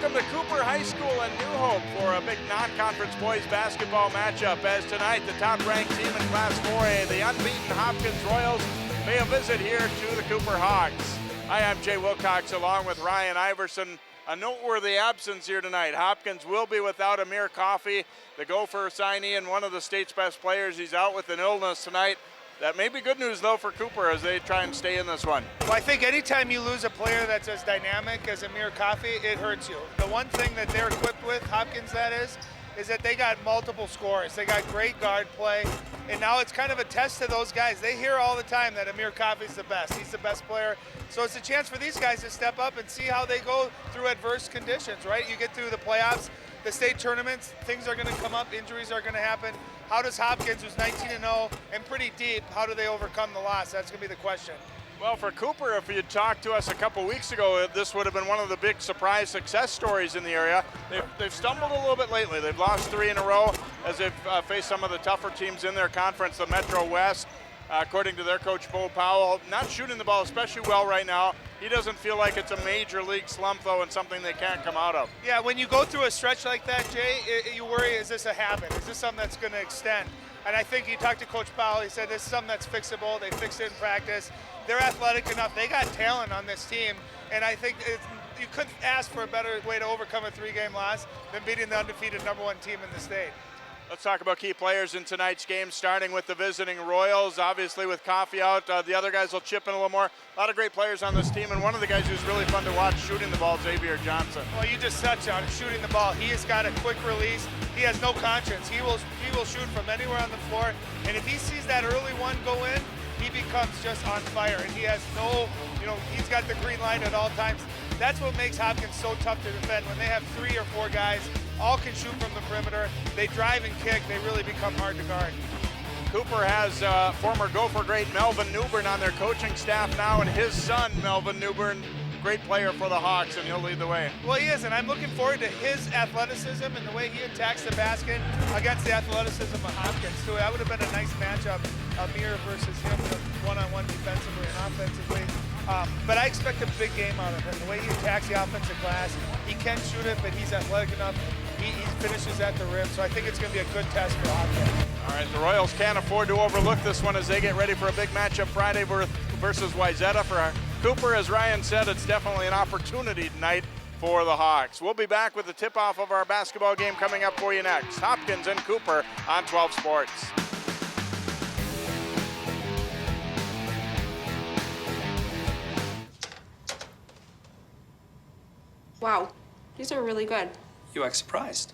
welcome to Cooper High School in New Hope for a big non-conference boys basketball matchup. As tonight, the top-ranked team in Class 4A, the unbeaten Hopkins Royals, pay a visit here to the Cooper Hawks. Hi, I'm Jay Wilcox along with Ryan Iverson. A noteworthy absence here tonight. Hopkins will be without Amir Coffey, the Gopher signee and one of the state's best players. He's out with an illness tonight. That may be good news, though, for Cooper as they try and stay in this one. Well, I think anytime you lose a player that's as dynamic as Amir Coffey, it hurts you. The one thing that they're equipped with, Hopkins that is that they got multiple scorers. They got great guard play, and now it's kind of a test to those guys. They hear all the time that Amir Coffey's the best. He's the best player. So it's a chance for these guys to step up and see how they go through adverse conditions, right? You get through the playoffs, the state tournaments, things are going to come up, injuries are going to happen. How does Hopkins, who's 19-0 and pretty deep, how do they overcome the loss? That's going to be the question. Well, for Cooper, if you'd talked to us a couple weeks ago, this would have been one of the big surprise success stories in the area. They've stumbled a little bit lately. They've lost 3 in a row as they've faced some of the tougher teams in their conference, the Metro West. According to their coach, Bo Powell, not shooting the ball especially well right now. He doesn't feel like it's a major league slump, though, and something they can't come out of. Yeah, when you go through a stretch like that, Jay, you worry, is this a habit? Is this something that's going to extend? And I think you talked to Coach Powell, he said this is something that's fixable. They fixed it in practice. They're athletic enough. They got talent on this team, and I think you couldn't ask for a better way to overcome a 3-game loss than beating the undefeated #1 team in the state. Let's talk about key players in tonight's game, starting with the visiting Royals. Obviously, with Coffey out, the other guys will chip in a little more. A lot of great players on this team, and one of the guys who's really fun to watch shooting the ball, Xavier Johnson. Well, you just touched on it, shooting the ball. He has got a quick release. He has no conscience. He will shoot from anywhere on the floor, and if he sees that early one go in, he becomes just on fire, and he has no, he's got the green light at all times. That's what makes Hopkins so tough to defend. When they have 3 or 4 guys, all can shoot from the perimeter, they drive and kick, they really become hard to guard. Cooper has former Gopher great Melvin Newbern on their coaching staff now, and his son, Melvin Newbern, great player for the Hawks, and he'll lead the way. Well, he is, and I'm looking forward to his athleticism and the way he attacks the basket against the athleticism of Hopkins, too. That would have been a nice matchup, Amir versus him, one-on-one defensively and offensively. But I expect a big game out of him. The way he attacks the offensive glass, he can shoot it, but he's athletic enough. He finishes at the rim, so I think it's going to be a good test for Hopkins. All right, the Royals can't afford to overlook this one as they get ready for a big matchup Friday versus Wayzata. For Cooper, as Ryan said, it's definitely an opportunity tonight for the Hawks. We'll be back with the tip-off of our basketball game coming up for you next. Hopkins and Cooper on 12 Sports. Wow, these are really good. You act surprised.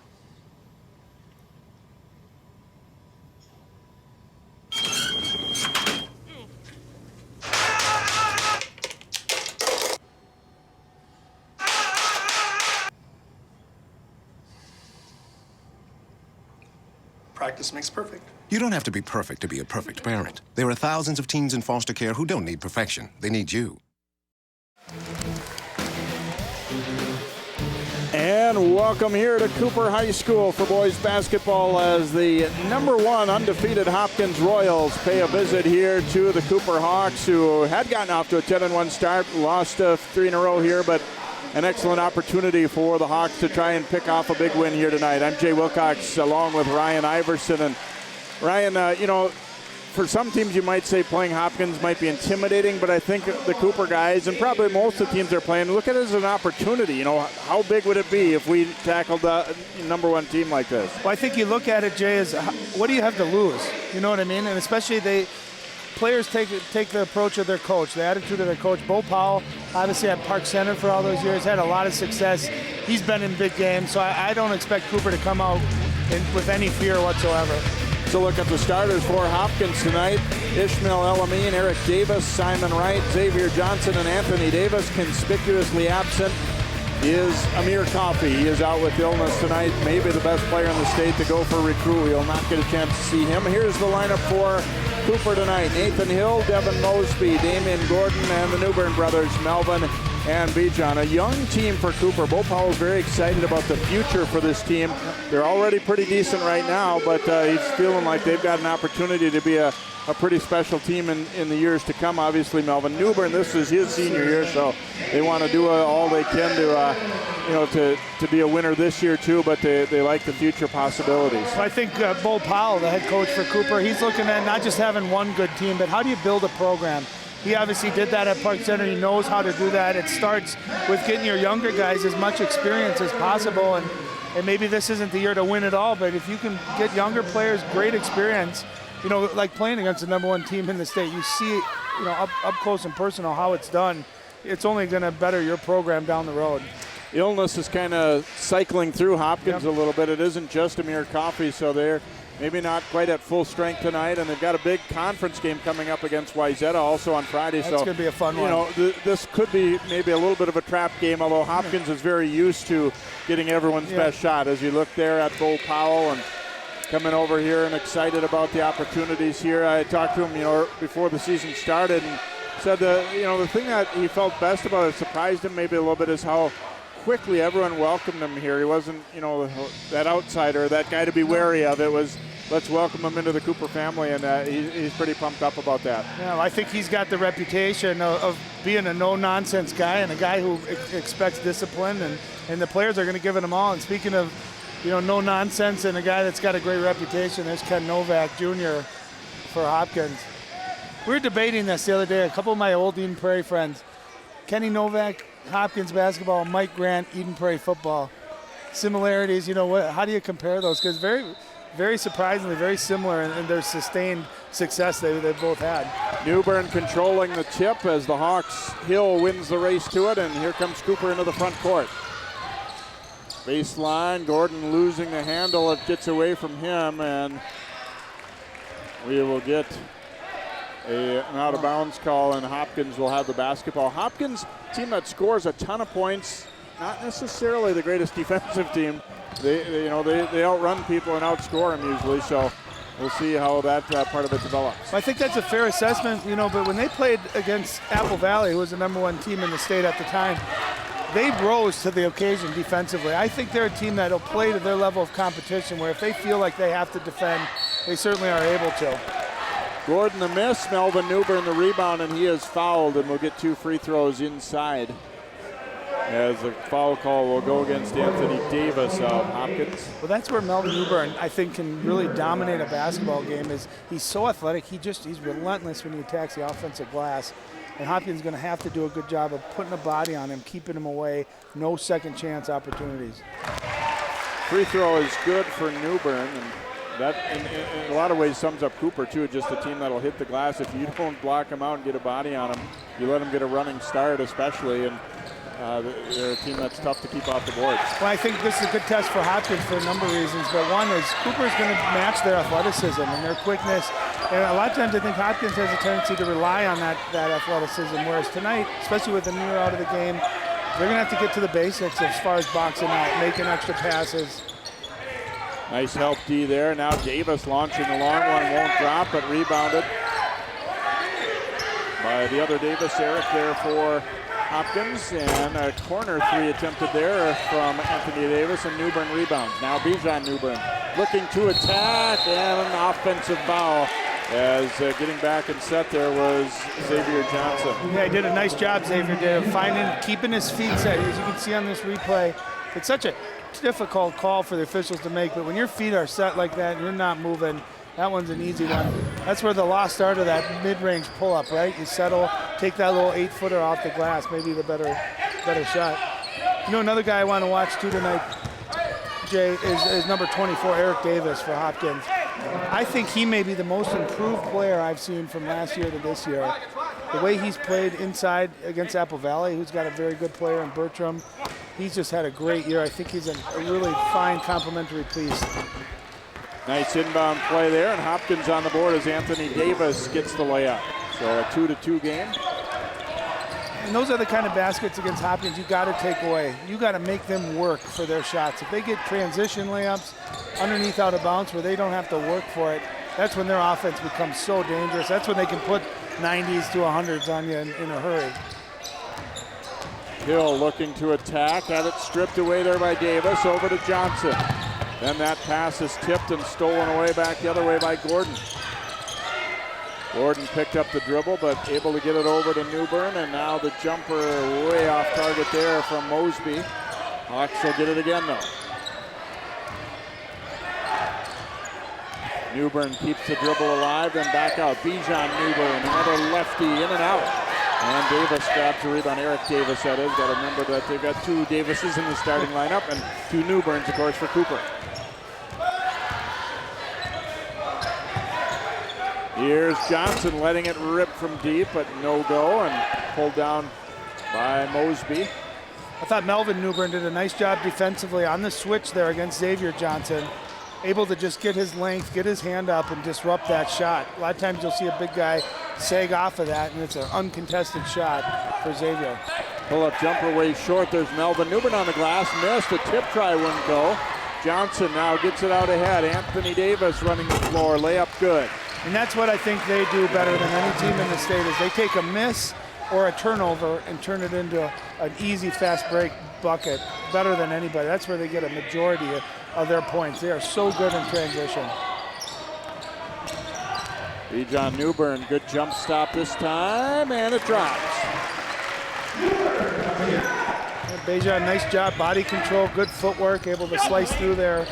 Practice makes perfect. You don't have to be perfect to be a perfect parent. There are thousands of teens in foster care who don't need perfection. They need you. And welcome here to Cooper High School for boys basketball as the #1 undefeated Hopkins Royals pay a visit here to the Cooper Hawks, who had gotten off to a 10-1 start, lost 3 in a row here, but an excellent opportunity for the Hawks to try and pick off a big win here tonight. I'm Jay Wilcox along with Ryan Iverson. And Ryan, for some teams you might say playing Hopkins might be intimidating, but I think the Cooper guys and probably most of the teams they're playing look at it as an opportunity. How big would it be if we tackled the #1 team like this? Well, I think you look at it, Jay, as what do you have to lose? You know what I mean? And especially players take the approach of their coach, the attitude of their coach. Bo Powell, obviously at Park Center for all those years, had a lot of success. He's been in big games, so I don't expect Cooper to come out with any fear whatsoever. So look at the starters for Hopkins tonight. Ishmael Elamine, Eric Davis, Simon Wright, Xavier Johnson, and Anthony Davis. Conspicuously absent is Amir Coffey. He is out with illness tonight. Maybe the best player in the state to go for recruit. You'll not get a chance to see him. Here's the lineup for Cooper tonight. Nathan Hill, Devin Mosby, Damien Gordon, and the Newbern brothers, Melvin and Bijan. A young team for Cooper. Bo Powell's very excited about the future for this team. They're already pretty decent right now, but he's feeling like they've got an opportunity to be a pretty special team in the years to come. Obviously, Melvin Newbern, this is his senior year, so they want to do all they can to be a winner this year too, but they like the future possibilities. Well, I think Bo Powell, the head coach for Cooper, he's looking at not just having one good team, but how do you build a program? He obviously did that at Park Center. He knows how to do that. It starts with getting your younger guys as much experience as possible, and maybe this isn't the year to win it all, but if you can get younger players great experience, like playing against the number one team in the state, you see, up close and personal how it's done. It's only going to better your program down the road. Illness is kind of cycling through Hopkins a little bit. It isn't just Amir Coffey, so they're maybe not quite at full strength tonight, and they've got a big conference game coming up against Wayzata also on Friday. That's going to be a fun one. This could be maybe a little bit of a trap game, although Hopkins is very used to getting everyone's best shot. As you look there at Bo Powell and coming over here and excited about the opportunities here. I talked to him, before the season started, and said that, the thing that he felt best about it, surprised him maybe a little bit, is how quickly everyone welcomed him here. He wasn't, that outsider, that guy to be wary of. It was, let's welcome him into the Cooper family, and he's pretty pumped up about that. Yeah, I think he's got the reputation of being a no-nonsense guy and a guy who expects discipline, and the players are going to give it him all. And speaking of no nonsense and a guy that's got a great reputation, there's Ken Novak Jr. for Hopkins. We were debating this the other day, a couple of my old Eden Prairie friends. Kenny Novak, Hopkins basketball, Mike Grant, Eden Prairie football. Similarities, how do you compare those? Because very, very surprisingly, very similar in their sustained success they've both had. Newbern controlling the tip as the Hawks. Hill wins the race to it, and here comes Cooper into the front court. Baseline, Gordon losing the handle. It gets away from him, and we will get an out-of-bounds call, and Hopkins will have the basketball. Hopkins, team that scores a ton of points, not necessarily the greatest defensive team. They outrun people and outscore them usually, so we'll see how that part of it develops. I think that's a fair assessment, but when they played against Apple Valley, who was the number one team in the state at the time, they rose to the occasion defensively. I think they're a team that will play to their level of competition, where if they feel like they have to defend, they certainly are able to. Gordon the miss, Melvin Newbern the rebound, and he is fouled, and we'll get 2 free throws inside, as the foul call will go against Anthony Davis of Hopkins. Well, that's where Melvin Newbern, I think, can really dominate a basketball game. Is he's so athletic, he's relentless when he attacks the offensive glass. And Hopkins is going to have to do a good job of putting a body on him, keeping him away, no second chance opportunities. Free throw is good for Newbern, and that in a lot of ways sums up Cooper too, just a team that'll hit the glass. If you don't block him out and get a body on him, you let him get a running start especially, and they're a team that's tough to keep off the boards. Well, I think this is a good test for Hopkins for a number of reasons, but one is Cooper's going to match their athleticism and their quickness. And a lot of times I think Hopkins has a tendency to rely on that athleticism, whereas tonight, especially with Amir out of the game, they're going to have to get to the basics as far as boxing out, making extra passes. Nice help D there. Now Davis launching the long one, won't drop, but rebounded by the other Davis, Eric, there for Hopkins, and a corner 3 attempted there from Anthony Davis, and Newbern rebounds. Now Bijan Newbern looking to attack, and an offensive foul, as getting back and set there was Xavier Johnson. Yeah, he did a nice job, Xavier did, keeping his feet set. As you can see on this replay, it's such a difficult call for the officials to make, but when your feet are set like that and you're not moving, that one's an easy one. That's where the lost art of that mid-range pull-up, right? You settle, take that little 8-footer off the glass, maybe the better shot. Another guy I want to watch too tonight, Jay, is number 24, Eric Davis for Hopkins. I think he may be the most improved player I've seen from last year to this year. The way he's played inside against Apple Valley, who's got a very good player in Bertram, he's just had a great year. I think he's a really fine complementary piece. Nice inbound play there, and Hopkins on the board as Anthony Davis gets the layup. So a 2-2 game. And those are the kind of baskets against Hopkins you got to take away. You got to make them work for their shots. If they get transition layups underneath out of bounds where they don't have to work for it, that's when their offense becomes so dangerous. That's when they can put 90s to 100s on you in a hurry. Hill looking to attack, had it stripped away there by Davis, over to Johnson. Then that pass is tipped and stolen away back the other way by Gordon. Gordon picked up the dribble, but able to get it over to Newbern, and now the jumper way off target there from Mosby. Hawks will get it again though. Newbern keeps the dribble alive, then back out. Bijan Newbern, another lefty in and out. And Davis grabs the rebound. Eric Davis, that is. Got to remember that they've got two Davises in the starting lineup and two Newberns, of course, for Cooper. Here's Johnson letting it rip from deep, but no go, and pulled down by Mosby. I thought Melvin Newbern did a nice job defensively on the switch there against Xavier Johnson. Able to just get his length, get his hand up, and disrupt that shot. A lot of times you'll see a big guy sag off of that, and it's an uncontested shot for Xavier. Pull-up jumper way short. There's Melvin Newbern on the glass. Missed. A tip try wouldn't go. Johnson now gets it out ahead. Anthony Davis running the floor. Layup good. And that's what I think they do better than any team in the state is they take a miss or a turnover and turn it into an easy, fast break bucket better than anybody. That's where they get a majority of their points. They are so good in transition. Bijan Newbern, good jump stop this time, and it drops. Bijan, nice job, body control, good footwork, able to slice through there,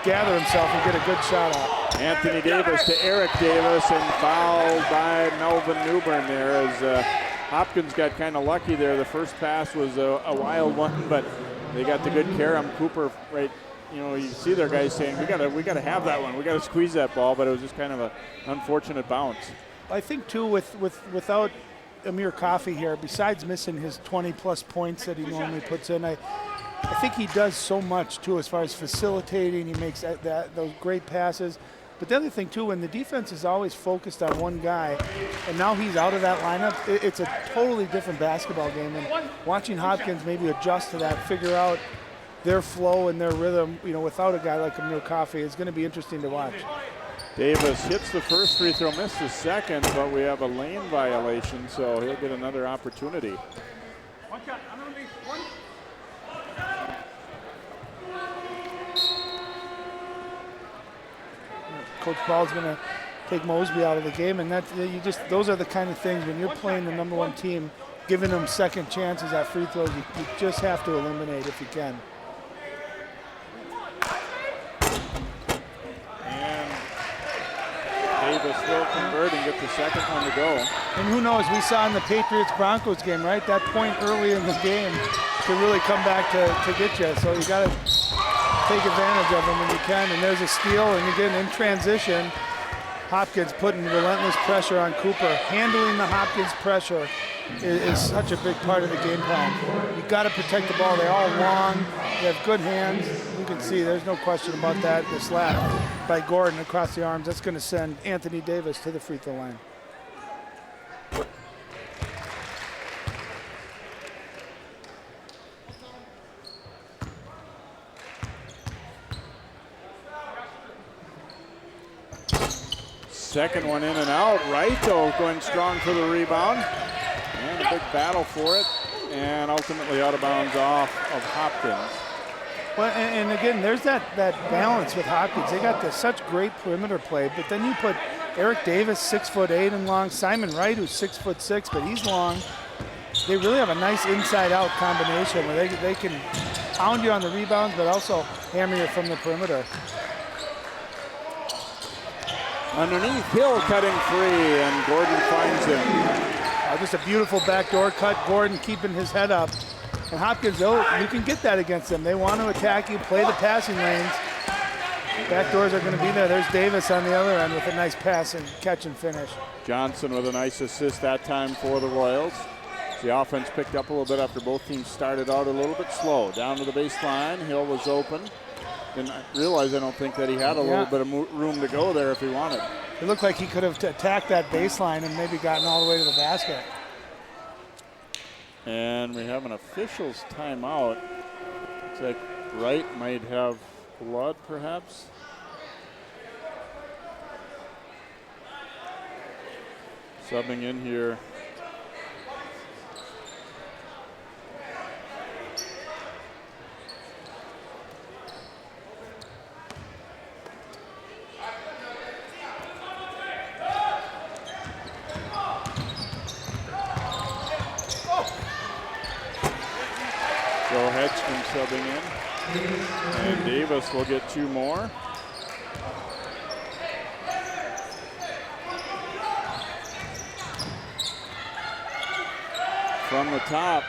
gather himself and get a good shot out. Anthony Davis to Eric Davis, and fouled by Melvin Newbern there as Hopkins got kind of lucky there. The first pass was a wild one, but they got the good carom. Cooper, right, you know, you see their guys saying, we gotta have that one. We gotta squeeze that ball, but it was just kind of an unfortunate bounce. I think too, without Amir Coffey here, besides missing his 20-plus points that he normally puts in, I think he does so much too as far as facilitating. He makes those great passes. But the other thing too, when the defense is always focused on one guy, and now he's out of that lineup, it's a totally different basketball game. And watching Hopkins maybe adjust to that, figure out their flow and their rhythm, you know, without a guy like Amir Coffey, is going to be interesting to watch. Davis hits the first free throw, missed the second, but we have a lane violation, so he'll get another opportunity. Coach Paul's going to take Mosby out of the game, and those are the kind of things when you're playing the number one team, giving them second chances at free throws, you just have to eliminate if you can. And Davis will convert and get the second one to go. And who knows, we saw in the Patriots-Broncos game, right? That point early in the game can really come back to get you. So you got to take advantage of them when you can. And there's a steal, and again, in transition, Hopkins putting relentless pressure on Cooper. Handling the Hopkins pressure is such a big part of the game plan. You've got to protect the ball. They're all long. They have good hands. You can see there's no question about that. The slap by Gordon across the arms, that's going to send Anthony Davis to the free throw line. Second one in and out. Right, though, going strong for the rebound. And a big battle for it. And ultimately out of bounds off of Hopkins. Well, and again, there's that balance with Hopkins. They got such great perimeter play, but then you put Eric Davis, 6'8" and long, Simon Wright, who's 6'6", but he's long. They really have a nice inside-out combination where they can pound you on the rebounds, but also hammer you from the perimeter. Underneath, Hill cutting free, and Gordon finds him. Just a beautiful backdoor cut. Gordon keeping his head up. And Hopkins, you can get that against them. They want to attack you, play the passing lanes. Backdoors are going to be there. There's Davis on the other end with a nice pass and catch and finish. Johnson with a nice assist that time for the Royals. The offense picked up a little bit after both teams started out a little bit slow. Down to the baseline, Hill was open. Didn't realize, I don't think, that he had a little bit of room to go there if he wanted. It looked like he could have attacked that baseline and maybe gotten all the way to the basket. And we have an official's timeout. Looks like Wright might have blood, perhaps. Subbing in here. So Hedgman subbing in. And Davis will get 2 more. From the top,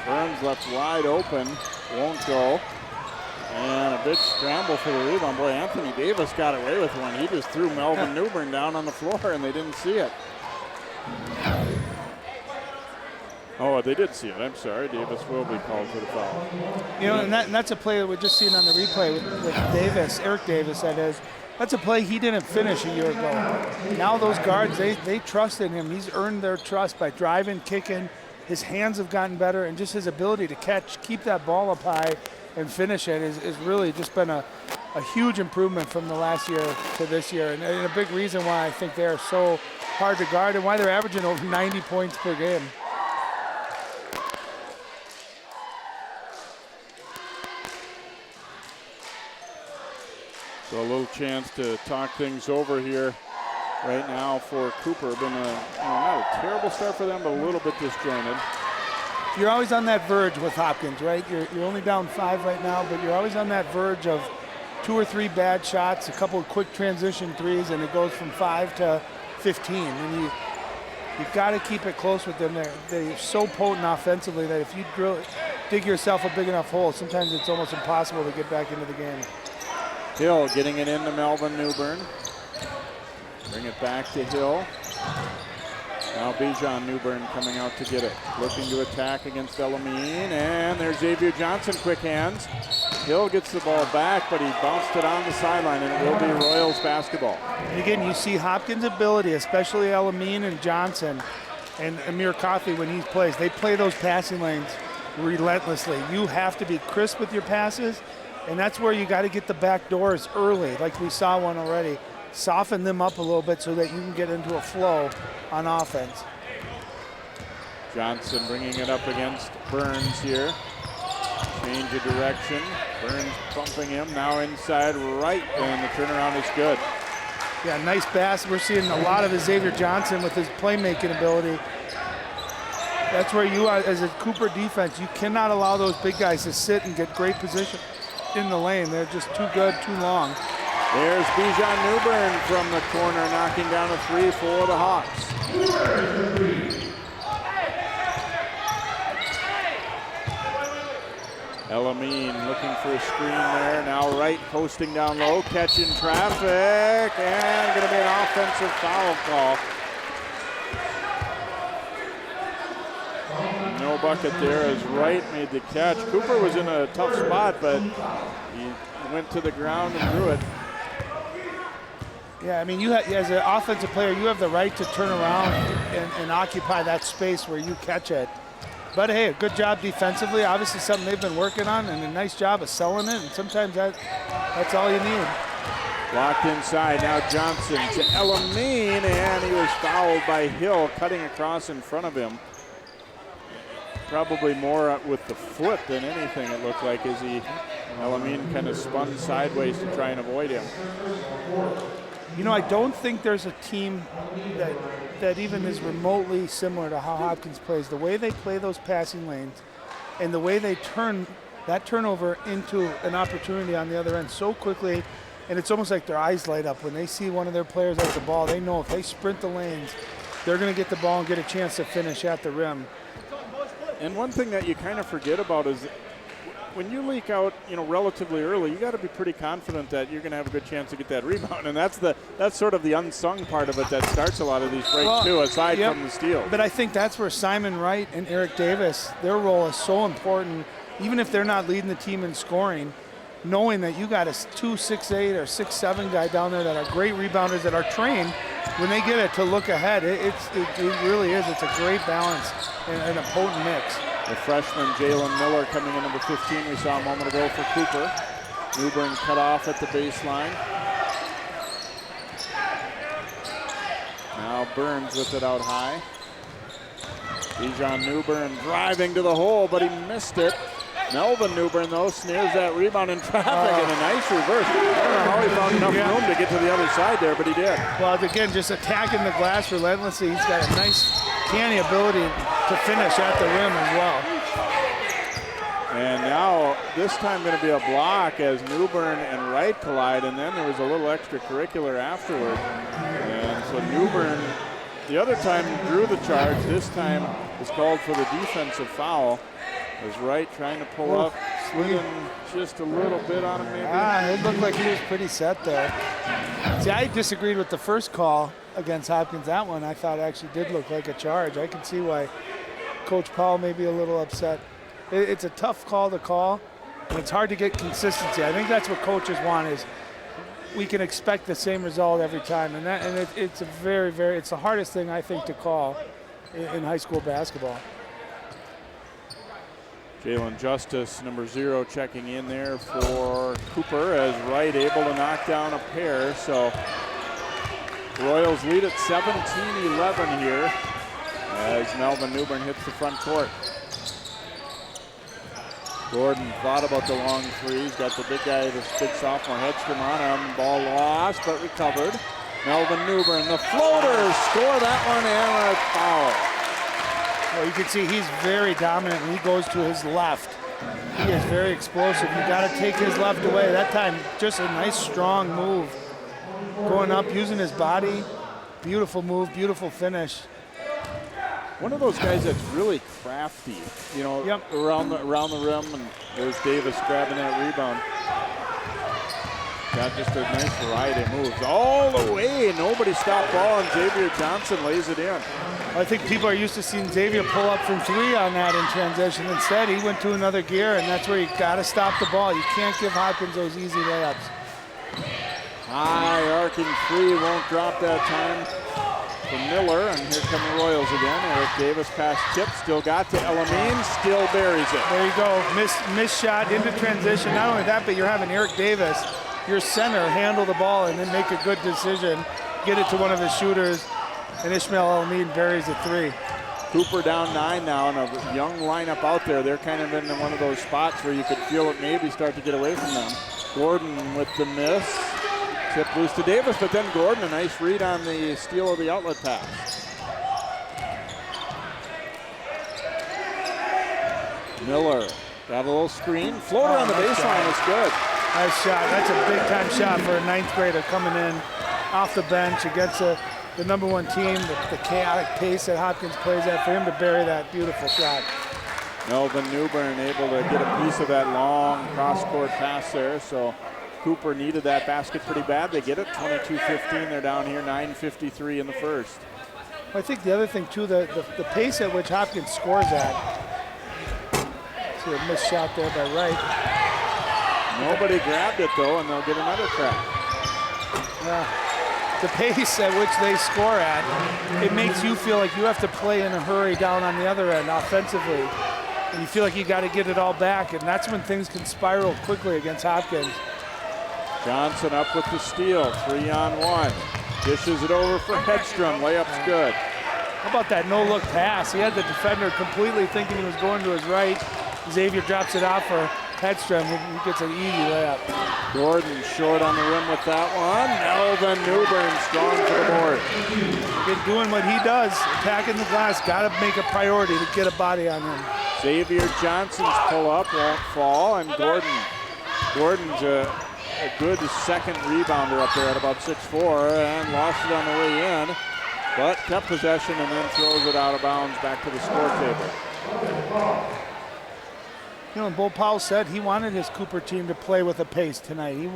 Burns left wide open, won't go. And a big scramble for the rebound. Boy, Anthony Davis got away with one. He just threw Melvin Newbern down on the floor and they didn't see it. Oh, they did see it. I'm sorry. Davis will be called for the foul. You know, and that's a play that we're just seeing on the replay with Davis, Eric Davis, that is. That's a play he didn't finish a year ago. Now those guards, they trust in him. He's earned their trust by driving, kicking. His hands have gotten better, and just his ability to catch, keep that ball up high, and finish it is really just been a huge improvement from the last year to this year. And a big reason why I think they're so hard to guard and why they're averaging over 90 points per game. So a little chance to talk things over here right now for Cooper. Been not a terrible start for them, but a little bit disjointed. You're always on that verge with Hopkins, right? You're only down 5 right now, but you're always on that verge of 2 or 3 bad shots, a couple of quick transition threes, and it goes from 5 to 15. And you've got to keep it close with them. They're so potent offensively that if you dig yourself a big enough hole, sometimes it's almost impossible to get back into the game. Hill getting it into Melvin Newbern. Bring it back to Hill. Now Bijan Newbern coming out to get it. Looking to attack against Elamine, and there's Xavier Johnson, quick hands. Hill gets the ball back, but he bounced it on the sideline, and it will be Royals basketball. And again, you see Hopkins' ability, especially Elamine and Johnson and Amir Coffey when he plays. They play those passing lanes relentlessly. You have to be crisp with your passes, and that's where you got to get the back doors early, like we saw one already. Soften them up a little bit so that you can get into a flow on offense. Johnson bringing it up against Burns here. Change of direction. Burns bumping him, now inside right, and the turnaround is good. Yeah, nice pass. We're seeing a lot of Xavier Johnson with his playmaking ability. That's where you are, as a Cooper defense, you cannot allow those big guys to sit and get great position in the lane. They're just too good, too long. There's Bijan Newbern from the corner, knocking down a 3 for the Hawks. Elamine looking for a screen there. Now right, posting down low, catching traffic, and going to be an offensive foul call. No bucket there as Wright made the catch. Cooper was in a tough spot, but he went to the ground and threw it. Yeah, I mean, as an offensive player, you have the right to turn around and occupy that space where you catch it. But hey, a good job defensively. Obviously something they've been working on, and a nice job of selling it, and sometimes that's all you need. Locked inside, now Johnson to Elamine, and he was fouled by Hill, cutting across in front of him. Probably more with the foot than anything, it looked like, as Elamine kind of spun sideways to try and avoid him. You know, I don't think there's a team that even is remotely similar to how Hopkins plays. The way they play those passing lanes and the way they turn that turnover into an opportunity on the other end so quickly, and it's almost like their eyes light up when they see one of their players has the ball. They know if they sprint the lanes, they're going to get the ball and get a chance to finish at the rim. And one thing that you kind of forget about is when you leak out, relatively early, you got to be pretty confident that you're going to have a good chance to get that rebound, and that's sort of the unsung part of it that starts a lot of these breaks too, aside from the steal. But I think that's where Simon Wright and Eric Davis, their role is so important, even if they're not leading the team in scoring, knowing that you got a 2'6'8" or 6'7" guy down there that are great rebounders that are trained when they get it to look ahead. It really is. It's a great balance and a potent mix. The freshman Jalen Miller coming in, number 15, we saw a moment ago for Cooper. Newbern cut off at the baseline. Now Burns with it out high. Bijan Newbern driving to the hole, but he missed it. Melvin Newbern, though, snares that rebound in traffic and a nice reverse. I don't know how he found enough room to get to the other side there, but he did. Well, again, just attacking the glass relentlessly. He's got a nice canny ability to finish at the rim as well. And now this time going to be a block as Newbern and Wright collide, and then there was a little extracurricular afterward. And so Newbern, the other time drew the charge, this time is called for the defensive foul. As Wright trying to pull up, slid just a little bit on him maybe. It looked like he was pretty set there. See, I disagreed with the first call against Hopkins. That one I thought actually did look like a charge. I can see why Coach Powell may be a little upset. It's a tough call to call, and it's hard to get consistency. I think that's what coaches want, is we can expect the same result every time, and it's a it's the hardest thing I think to call in high school basketball. Jalen Justice, number 0, checking in there for Cooper as Wright able to knock down a pair. So Royals lead at 17-11 here as Melvin Newbern hits the front court. Gordon thought about the long three. He's got the big guy, this big sophomore Hedstrom on him. Ball lost, but recovered. Melvin Newbern, the floater, score that one and a foul. Well, you can see he's very dominant when he goes to his left. He is very explosive. You got to take his left away. That time, just a nice, strong move. Going up, using his body. Beautiful move, beautiful finish. One of those guys that's really crafty, you know, around the rim, and there's Davis grabbing that rebound. Got just a nice variety of moves. All the way, nobody stopped ball, and Xavier Johnson lays it in. I think people are used to seeing Xavier pull up from 3 on that in transition. Instead, he went to another gear, and that's where you got to stop the ball. You can't give Hopkins those easy layups. High arcing 3, won't drop that time for Miller, and here come the Royals again. Eric Davis pass tip, still got to Elamine, still buries it. There you go, missed shot into transition. Not only that, but you're having Eric Davis, your center, handle the ball and then make a good decision, get it to one of the shooters, and Ishmael Elamine buries a 3. Cooper down 9 now, and a young lineup out there. They're kind of in one of those spots where you could feel it maybe start to get away from them. Gordon with the miss. Tip loose to Davis, but then Gordon, a nice read on the steal of the outlet pass. Miller got a little screen. Floater on the baseline is good. Nice shot. That's a big-time shot for a 9th grader coming in off the bench against the number 1 team, the chaotic pace that Hopkins plays at, for him to bury that beautiful shot. Melvin Newbern able to get a piece of that long cross-court pass there, so Cooper needed that basket pretty bad. They get it, 22-15. They're down here, 9:53 in the first. I think the other thing, too, the pace at which Hopkins scores at. See a missed shot there by Wright. Nobody grabbed it, though, and they'll get another crack. The pace at which they score at, it makes you feel like you have to play in a hurry down on the other end offensively. And you feel like you got to get it all back, and that's when things can spiral quickly against Hopkins. Johnson up with the steal, 3-on-1. Dishes it over for Hedstrom, layup's good. How about that no-look pass? He had the defender completely thinking he was going to his right. Xavier drops it off for Hedstrom, who gets an easy layup. Gordon short on the rim with that one. Melvin Newbern strong to the board. Been doing what he does, attacking the glass. Got to make a priority to get a body on him. Xavier Johnson's pull-up won't fall, and Gordon's a good second rebounder up there at about 6'4", and lost it on the way in, but kept possession and then throws it out of bounds back to the score table. You know, and Bo Powell said he wanted his Cooper team to play with a pace tonight. You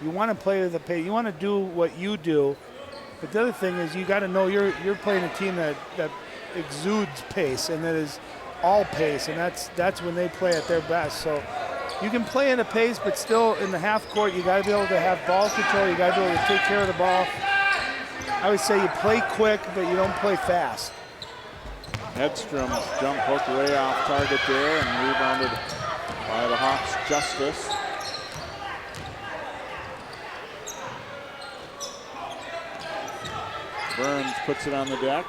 want to play with a pace. You want to do what you do. But the other thing is you got to know you're playing a team that exudes pace and that is all pace, and that's when they play at their best. So you can play in a pace, but still in the half court, you got to be able to have ball control. You got to be able to take care of the ball. I would say you play quick, but you don't play fast. Hedstrom's jump hook way off target there and rebounded by the Hawks' Justice. Burns puts it on the deck.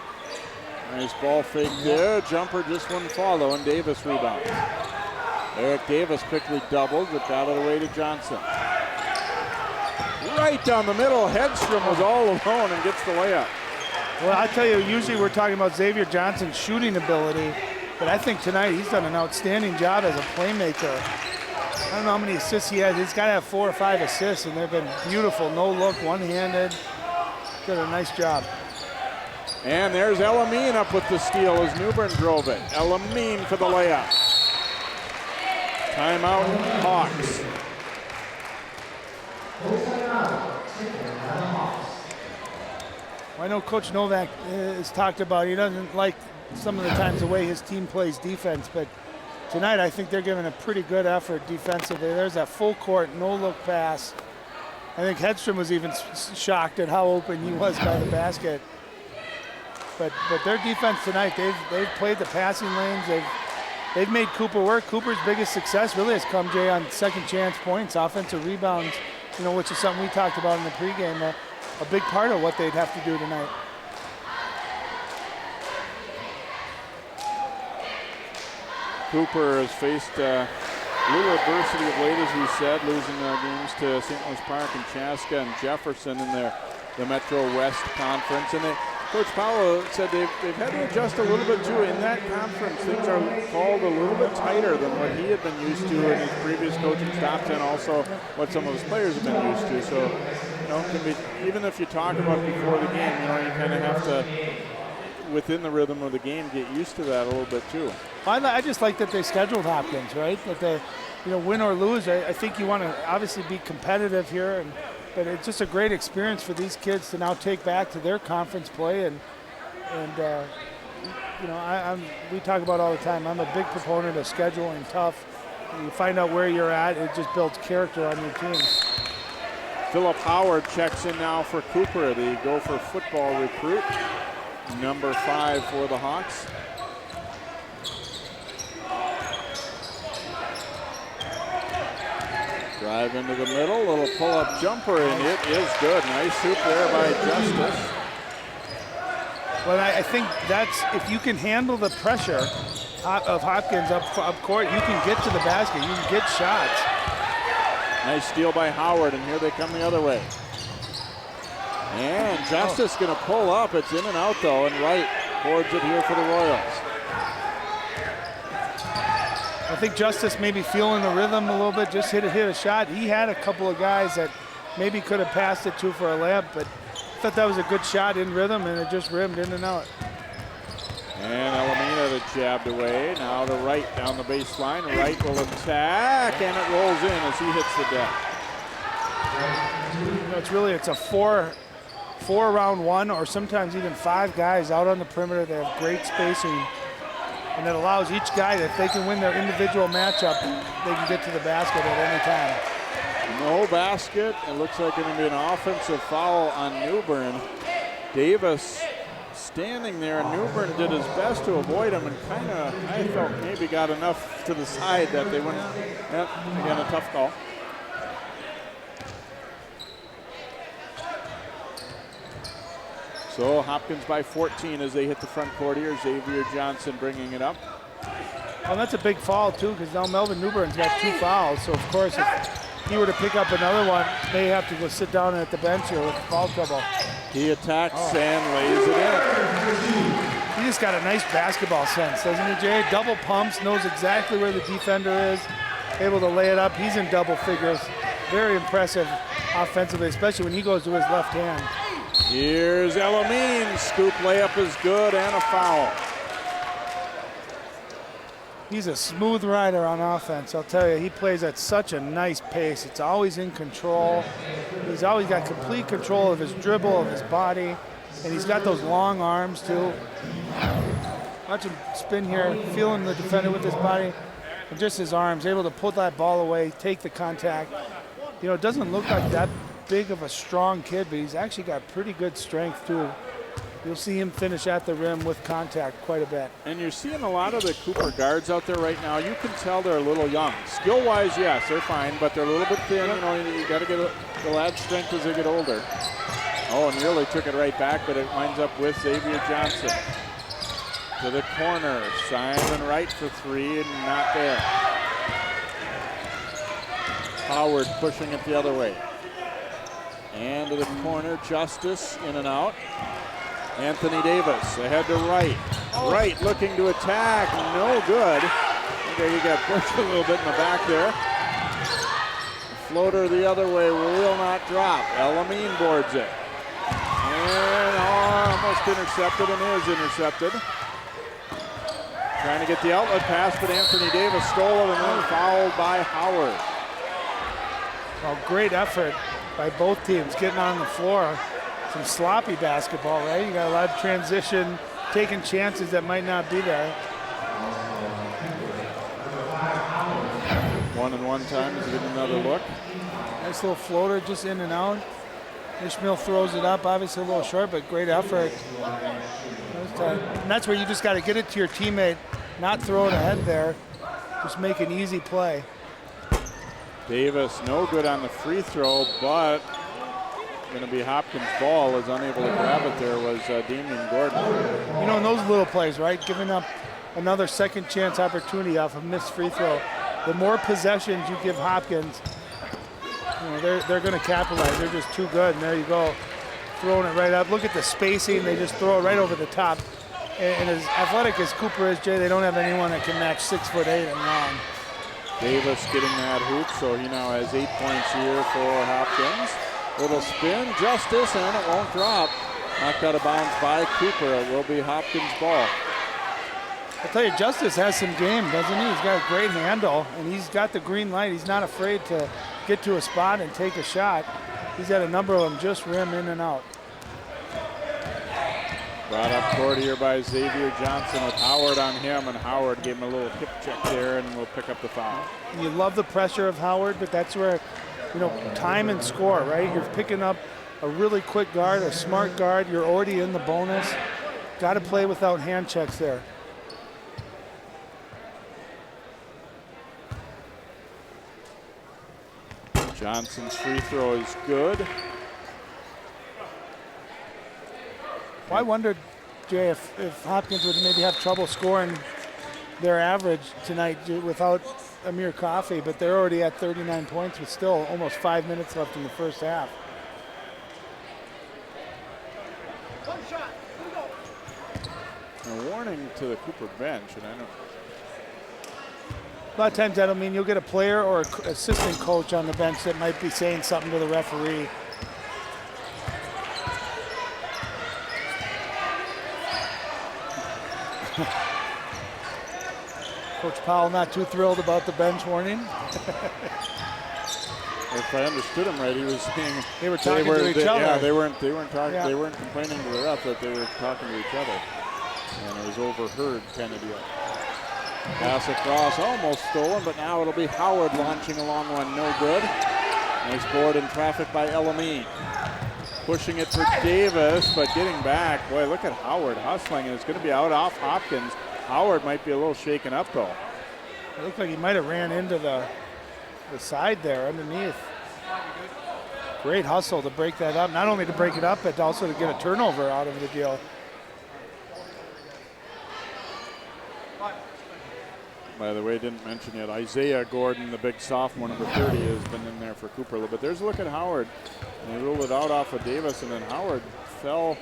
Nice ball fake there. Jumper just wouldn't follow, and Davis rebounds. Eric Davis quickly doubled, but got it away to Johnson. Right down the middle, Hedstrom was all alone and gets the layup. Well, I tell you, usually we're talking about Xavier Johnson's shooting ability. But I think tonight he's done an outstanding job as a playmaker. I don't know how many assists he has. He's got to have 4 or 5 assists, and they've been beautiful. No look, one-handed. Did a nice job. And there's Elamine up with the steal as Newbern drove it. Elamine for the layup. Timeout, Hawks. I know Coach Novak has talked about he doesn't like some of the times the way his team plays defense, but tonight I think they're giving a pretty good effort defensively. There's that full court, no look pass. I think Hedstrom was even shocked at how open he was by the basket. But their defense tonight, they've played the passing lanes. They've made Cooper work. Cooper's biggest success really has come, Jay, on second chance points, offensive rebounds, which is something we talked about in the pregame. A big part of what they'd have to do tonight. Cooper has faced little adversity of late, as we said, losing games to St. Louis Park and Chaska and Jefferson in the Metro West Conference. And Coach Powell said they've had to adjust a little bit too. In that conference, things are called a little bit tighter than what he had been used to in his previous coaching stops, and also what some of his players have been used to. So, can be, even if you talk about before the game, you kind of have to, within the rhythm of the game, get used to that a little bit too. I just like that they scheduled Hopkins, right? That they, win or lose. I think you want to obviously be competitive here, but it's just a great experience for these kids to now take back to their conference play. And we talk about all the time. I'm a big proponent of scheduling tough. You find out where you're at. It just builds character on your team. Philip Howard checks in now for Cooper, the Gopher football recruit, number 5 for the Hawks. Drive into the middle, little pull-up jumper, and it is good. Nice hoop there by Justice. Well, I think that's, if you can handle the pressure of Hopkins up court, you can get to the basket, you can get shots. Nice steal by Howard, and here they come the other way. And Justice going to pull up. It's in and out, though, and Wright boards it here for the Royals. I think Justice maybe feeling the rhythm a little bit, just hit a shot. He had a couple of guys that maybe could have passed it to for a layup, but I thought that was a good shot in rhythm, and it just rimmed in and out. And Alameda that jabbed away. Now to Wright down the baseline. Wright will attack, and it rolls in as he hits the deck. It's a four round one, or sometimes even 5 guys out on the perimeter. They have great spacing, and it allows each guy, that if they can win their individual matchup, they can get to the basket at any time. No basket. It looks like going to be an offensive foul on Newbern. Davis standing there, and Newbern did his best to avoid him, and kind of, I felt, maybe got enough to the side that they wouldn't. Yep, again, a tough call. So Hopkins by 14 as they hit the front court here. Xavier Johnson bringing it up. Well, that's a big foul, too, because now Melvin Newbern's got 2 fouls. So, of course, if he were to pick up another one, they have to go sit down at the bench here with foul trouble. He attacks and lays it in. He just got a nice basketball sense, doesn't he, Jay? Double pumps, knows exactly where the defender is, able to lay it up. He's in double figures. Very impressive offensively, especially when he goes to his left hand. Here's Elamine. Scoop layup is good, and a foul. He's a smooth rider on offense, I'll tell you. He plays at such a nice pace. It's always in control. He's always got complete control of his dribble, of his body, and he's got those long arms, too. Watch him spin here, feeling the defender with his body, and just his arms, able to put that ball away, take the contact. It doesn't look like that big of a strong kid, but he's actually got pretty good strength, too. You'll see him finish at the rim with contact quite a bit. And you're seeing a lot of the Cooper guards out there right now. You can tell they're a little young. Skill-wise, yes, they're fine, but they're a little bit thin. You got to get they'll add strength as they get older. Oh, and nearly took it right back, but it winds up with Xavier Johnson. To the corner, Simon Wright for 3, and not there. Howard pushing it the other way. And to the corner, Justice in and out. Anthony Davis ahead to Wright. Right, looking to attack, no good. Okay, he got pushed a little bit in the back there. Floater the other way will not drop. Elamine boards it. And almost intercepted and is intercepted. Trying to get the outlet pass, but Anthony Davis stole it and then fouled by Howard. Well, great effort by both teams getting on the floor. Some sloppy basketball, right? You got a lot of transition, taking chances that might not be there. 1-and-1 time is getting another look. Nice little floater just in and out. Ishmael throws it up, obviously a little short, but great effort. And that's where you just got to get it to your teammate, not throw it ahead there. Just make an easy play. Davis no good on the free throw, but going to be Hopkins' ball. Is unable to grab it there was Damien Gordon. You know, in those little plays, right, giving up another second chance opportunity off a missed free throw, the more possessions you give Hopkins, you know, they're going to capitalize. They're just too good, and there you go, throwing it right up. Look at the spacing. They just throw it right over the top. And as athletic as Cooper is, Jay, they don't have anyone that can match 6'8" and long. Davis getting that hoop, so he now has 8 points here for Hopkins. Little spin, justice, and it won't drop. Knocked out of bounds by Cooper. It will be Hopkins' ball. I'll tell you, Justice has some game, doesn't he? He's got a great handle, and he's got the green light. He's not afraid to get to a spot and take a shot. He's had a number of them just rim in and out. Brought up court here by Xavier Johnson with Howard on him, and Howard gave him a little hip check there and will pick up the foul. You love the pressure of Howard, but that's where, you know, time and score, right? You're picking up a really quick guard, a smart guard. You're already in the bonus. Got to play without hand checks there. Johnson's free throw is good. Well, I wondered, Jay, if Hopkins would maybe have trouble scoring their average tonight without Amir Coffey, but they're already at 39 points with still almost 5 minutes left in the first half. A warning to the Cooper bench, and I know. A lot of times that'll mean you'll get a player or assistant coach on the bench that might be saying something to the referee. Coach Powell not too thrilled about the bench warning. If I understood him right, he was saying they were talking to each other. Yeah, they weren't talking. Yeah. They weren't complaining to the ref, that they were talking to each other, and it was overheard kind of deal. Pass across, almost stolen, but now it'll be Howard launching along one, no good. Nice board in traffic by Elamine. Pushing it for Davis, but getting back. Boy, look at Howard hustling, and it's going to be out off Hopkins. Howard might be a little shaken up, though. It looked like he might have ran into the side there underneath. Great hustle to break that up. Not only to break it up, but also to get a turnover out of the deal. By the way, didn't mention yet, Isaiah Gordon, the big sophomore, number 30, has been in there for Cooper a little bit. There's a look at Howard. And they ruled it out off of Davis, and then Howard fell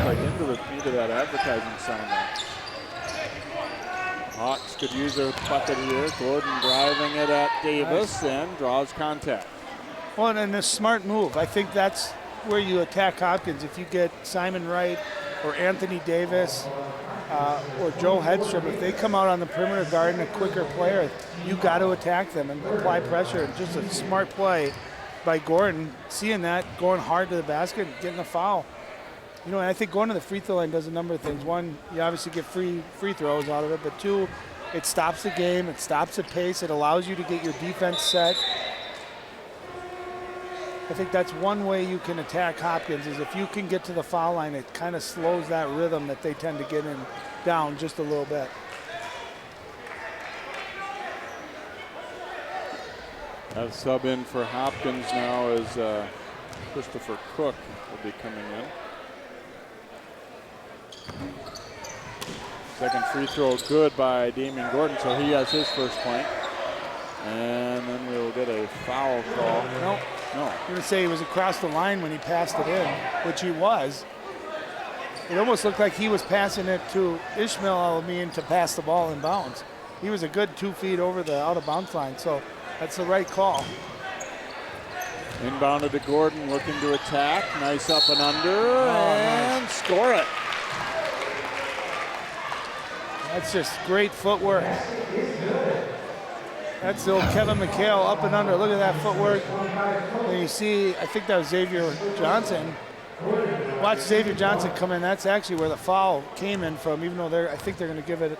like into that advertising sign there. Hawks could use a bucket here. Gordon driving it at Davis and draws contact. Well, and a smart move. I think that's where you attack Hopkins. If you get Simon Wright or Anthony Davis or Joe Hedstrom, if they come out on the perimeter guarding a quicker player, you got to attack them and apply pressure. And just a smart play by Gordon, seeing that, going hard to the basket, getting a foul. You know, and I think going to the free throw line does a number of things. One, you obviously get free throws out of it, but two, it stops the game, it stops the pace, it allows you to get your defense set. I think that's one way you can attack Hopkins, is if you can get to the foul line, it kind of slows that rhythm that they tend to get in down just a little bit. That sub in for Hopkins now is Christopher Cook will be coming in. Second free throw good by Damien Gordon, so he has his first point. And then we'll get a foul call. No. I'm going to say he was across the line when he passed it in, which he was. It almost looked like he was passing it to Ishmael Alamin to pass the ball in bounds. He was a good 2 feet over the out-of-bounds line, so that's the right call. Inbounded to Gordon, looking to attack. Nice up and under, and nice. Score it. That's just great footwork. That's the old Kevin McHale up and under. Look at that footwork. And you see, I think that was Xavier Johnson. Watch Xavier Johnson come in. That's actually where the foul came in from, even though I think they're going to give it,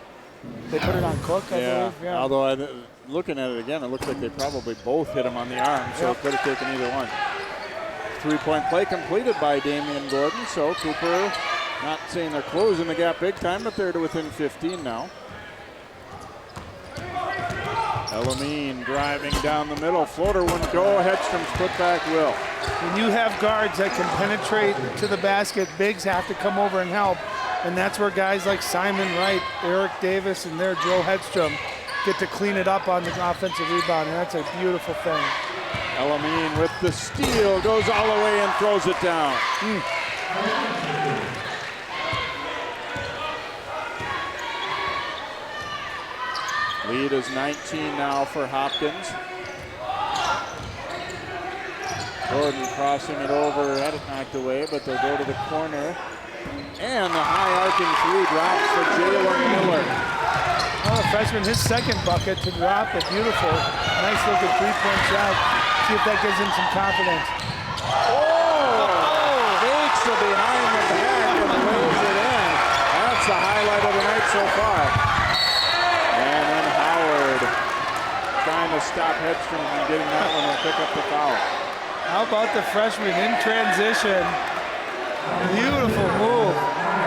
they put it on Cook, I believe. Yeah. Although looking at it again, it looks like they probably both hit him on the arm, so it could have taken either one. 3-point play completed by Damien Gordon, so Cooper, not saying they're closing the gap big time, but they're to within 15 now. Elamine driving down the middle. Floater wouldn't go. Hedstrom's putback will. When you have guards that can penetrate to the basket, bigs have to come over and help. And that's where guys like Simon Wright, Eric Davis, and their Joe Hedstrom get to clean it up on the offensive rebound. And that's a beautiful thing. Elamine with the steal, goes all the way and throws it down. Lead is 19 now for Hopkins. Gordon crossing it over, had it knocked away, but they'll go to the corner. And the high arcing three drops for Jalen Miller. Well, the freshman, his second bucket to drop it. Beautiful. Nice looking 3-point shot. See if that gives him some confidence. Fakes to behind the back and lays it in. That's the highlight of the night so far. And then Howard trying to stop Hedstrom from getting that one and pick up the foul. How about the freshman in transition? Beautiful move.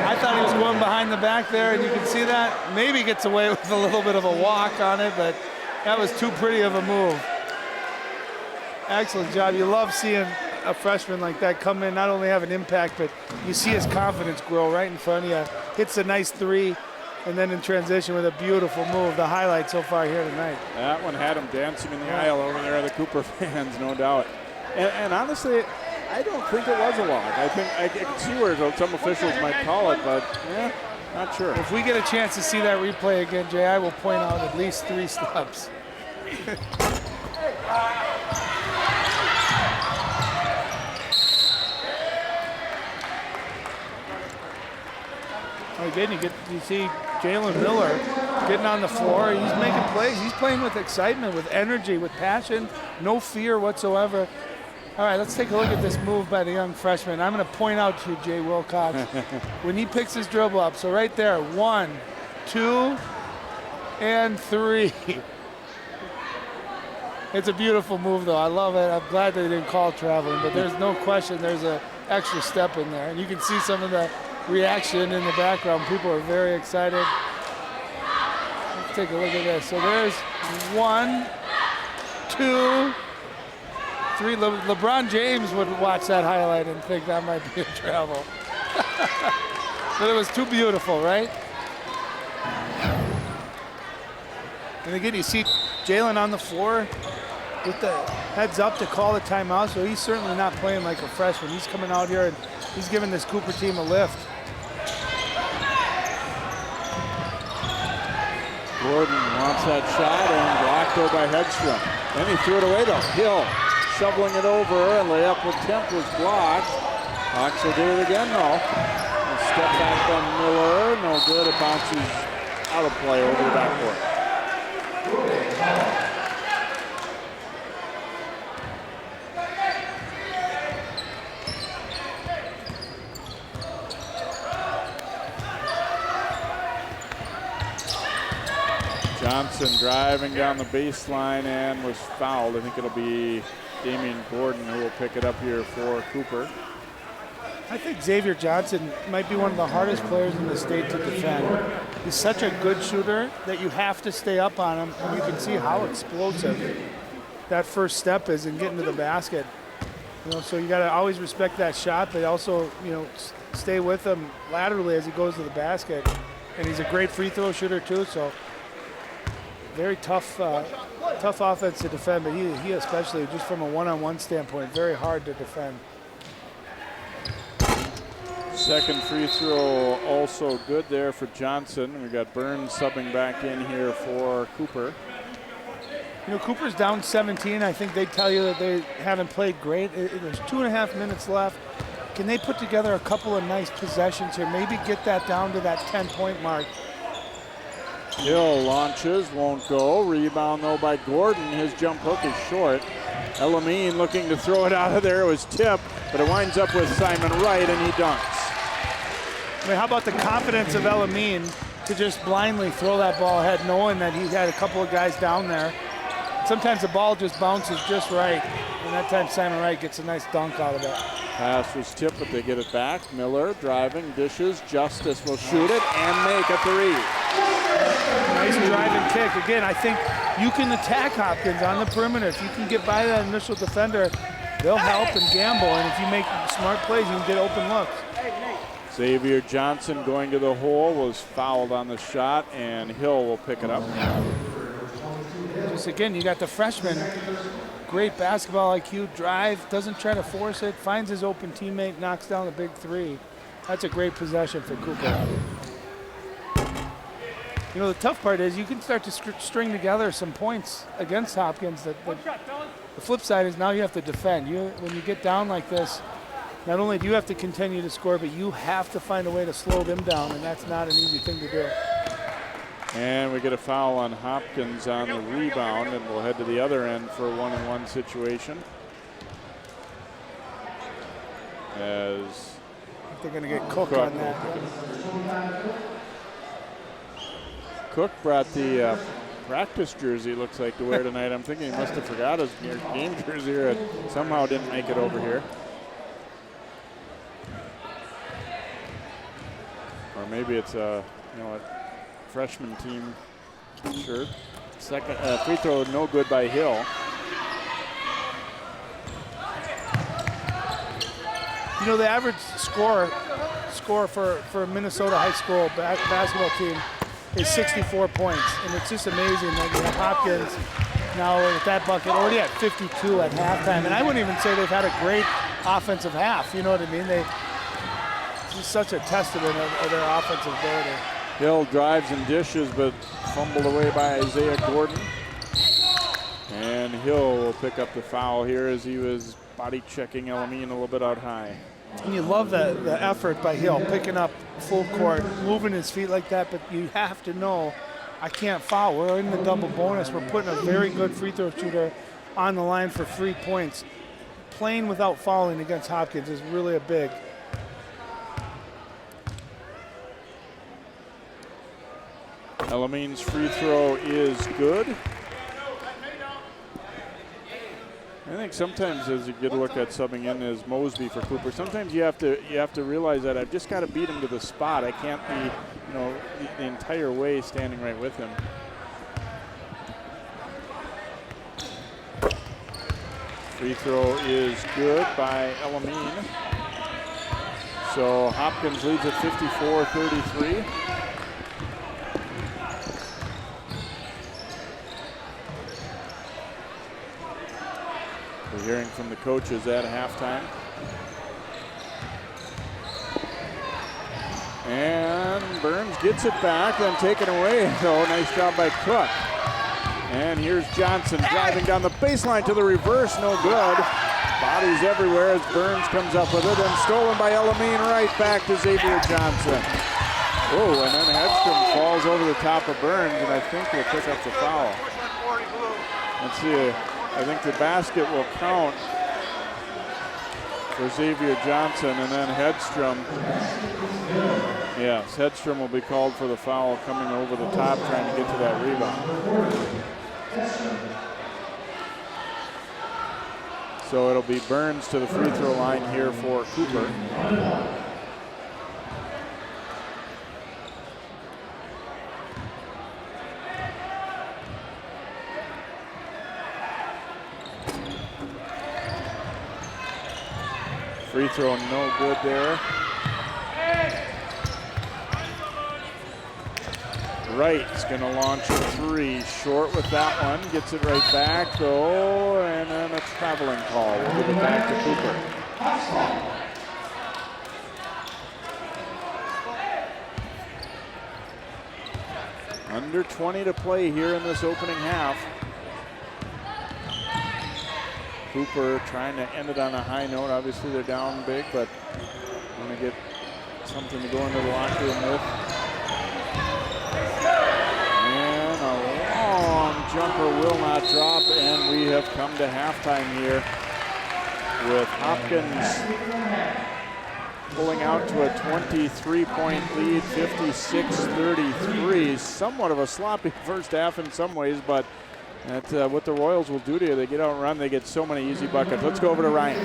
I thought he was going behind the back there, and you can see that. Maybe gets away with a little bit of a walk on it, but that was too pretty of a move. Excellent job. You love seeing a freshman like that come in, not only have an impact, but you see his confidence grow right in front of you. Hits a nice three, and then in transition with a beautiful move. The highlight so far here tonight. That one had him dancing in the aisle over there, the Cooper fans, no doubt. And honestly, I don't think it was a walk. I think I can see where some officials might call it, but not sure. If we get a chance to see that replay again, Jay, I will point out at least 3 steps. Again, you see Jalen Miller getting on the floor. He's making plays. He's playing with excitement, with energy, with passion, no fear whatsoever. All right, let's take a look at this move by the young freshman. I'm going to point out to you, Jay Wilcox, when he picks his dribble up. So right there, 1, 2, and 3. It's a beautiful move, though. I love it. I'm glad they didn't call traveling, but there's no question there's an extra step in there. And you can see some of the reaction in the background. People are very excited. Let's take a look at this. So there's 1, 2, 3. LeBron James would watch that highlight and think that might be a travel. But it was too beautiful, right? And again, you see Jalen on the floor with the heads up to call the timeout, so he's certainly not playing like a freshman. He's coming out here and he's giving this Cooper team a lift. Gordon wants that shot and blocked though by Hedstrom. Then he threw it away though. Hill shoveling it over, and layup with Kemp was blocked. Hawks will do it again though. A step back from Miller, no good. It bounces out of play over the backboard. Johnson driving down the baseline and was fouled. I think it'll be Damien Gordon who will pick it up here for Cooper. I think Xavier Johnson might be one of the hardest players in the state to defend. He's such a good shooter that you have to stay up on him, and you can see how explosive that first step is in getting to the basket. So you got to always respect that shot, but also, stay with him laterally as he goes to the basket. And he's a great free throw shooter too, so very tough offense to defend, but he especially, just from a one-on-one standpoint, very hard to defend. Second free throw also good there for Johnson. We got Burns subbing back in here for Cooper. You know, Cooper's down 17. I think they tell you that they haven't played great. There's 2.5 minutes left. Can they put together a couple of nice possessions here? Maybe get that down to that 10-point mark. Hill launches, won't go. Rebound though by Gordon. His jump hook is short. Elamine looking to throw it out of there. It was tipped, but it winds up with Simon Wright, and he dunks. I mean, how about the confidence of Elamine to just blindly throw that ball ahead, knowing that he had a couple of guys down there. Sometimes the ball just bounces just right, and that time Simon Wright gets a nice dunk out of it. Pass was tipped, but they get it back. Miller driving, dishes. Justice will shoot it and make a three. Nice driving kick. Again, I think you can attack Hopkins on the perimeter. If you can get by that initial defender, they'll help and gamble, and if you make smart plays, you can get open looks. Xavier Johnson going to the hole, was fouled on the shot, and Hill will pick it up. Just again, you got the freshman, great basketball IQ, drive, doesn't try to force it, finds his open teammate, knocks down a big three. That's a great possession for Cooper. You know, the tough part is you can start to string together some points against Hopkins. The flip side is now you have to defend. When you get down like this, not only do you have to continue to score, but you have to find a way to slow them down, and that's not an easy thing to do. And we get a foul on Hopkins on the rebound, and we'll head to the other end for a one-on-one situation. As they're going to get Cook on that. Cook brought the practice jersey, looks like, to wear tonight. I'm thinking he must have forgot his game jersey here and somehow didn't make it over here. Or maybe it's a freshman team shirt. Second free throw, no good by Hill. You know, the average score for a Minnesota high school basketball team is 64 points, and it's just amazing that Hopkins now with that bucket already at 52 at halftime, and I wouldn't even say they've had a great offensive half. You know what I mean? It's just such a testament of their offensive ability. Hill drives and dishes, but fumbled away by Isaiah Gordon. And Hill will pick up the foul here as he was body checking Elamine a little bit out high. And you love the effort by Hill, picking up full court, moving his feet like that, but you have to know, I can't foul. We're in the double bonus. We're putting a very good free throw shooter on the line for 3 points. Playing without fouling against Hopkins is really a big. Elamine's free throw is good. I think sometimes, as you get a look at subbing in as Mosby for Cooper, sometimes you have to realize that I've just got to beat him to the spot. I can't be, the entire way standing right with him. Free throw is good by Elamine. So Hopkins leads at 54-33. We're hearing from the coaches at halftime. And Burns gets it back, then taken away. Oh, nice job by Cook. And here's Johnson driving down the baseline to the reverse, no good. Bodies everywhere as Burns comes up with it, and stolen by Elamine, right back to Xavier Johnson. Oh, and then Hedstrom falls over the top of Burns, and I think we'll pick up the foul. Let's see. I think the basket will count for Xavier Johnson, and then Hedstrom. Yes, Hedstrom will be called for the foul coming over the top trying to get to that rebound. So it'll be Burns to the free throw line here for Cooper. Free throw no good there. Wright's gonna launch a three, short with that one, gets it right back, oh, and then a traveling call. We'll give it back to Cooper. Under 20 to play here in this opening half. Cooper trying to end it on a high note. Obviously they're down big, but want to get something to go into the locker room with. And a long jumper will not drop, and we have come to halftime here with Hopkins pulling out to a 23-point lead, 56-33. Somewhat of a sloppy first half in some ways, but that's what the Royals will do to you. They get out and run, they get so many easy buckets. Let's go over to Ryan.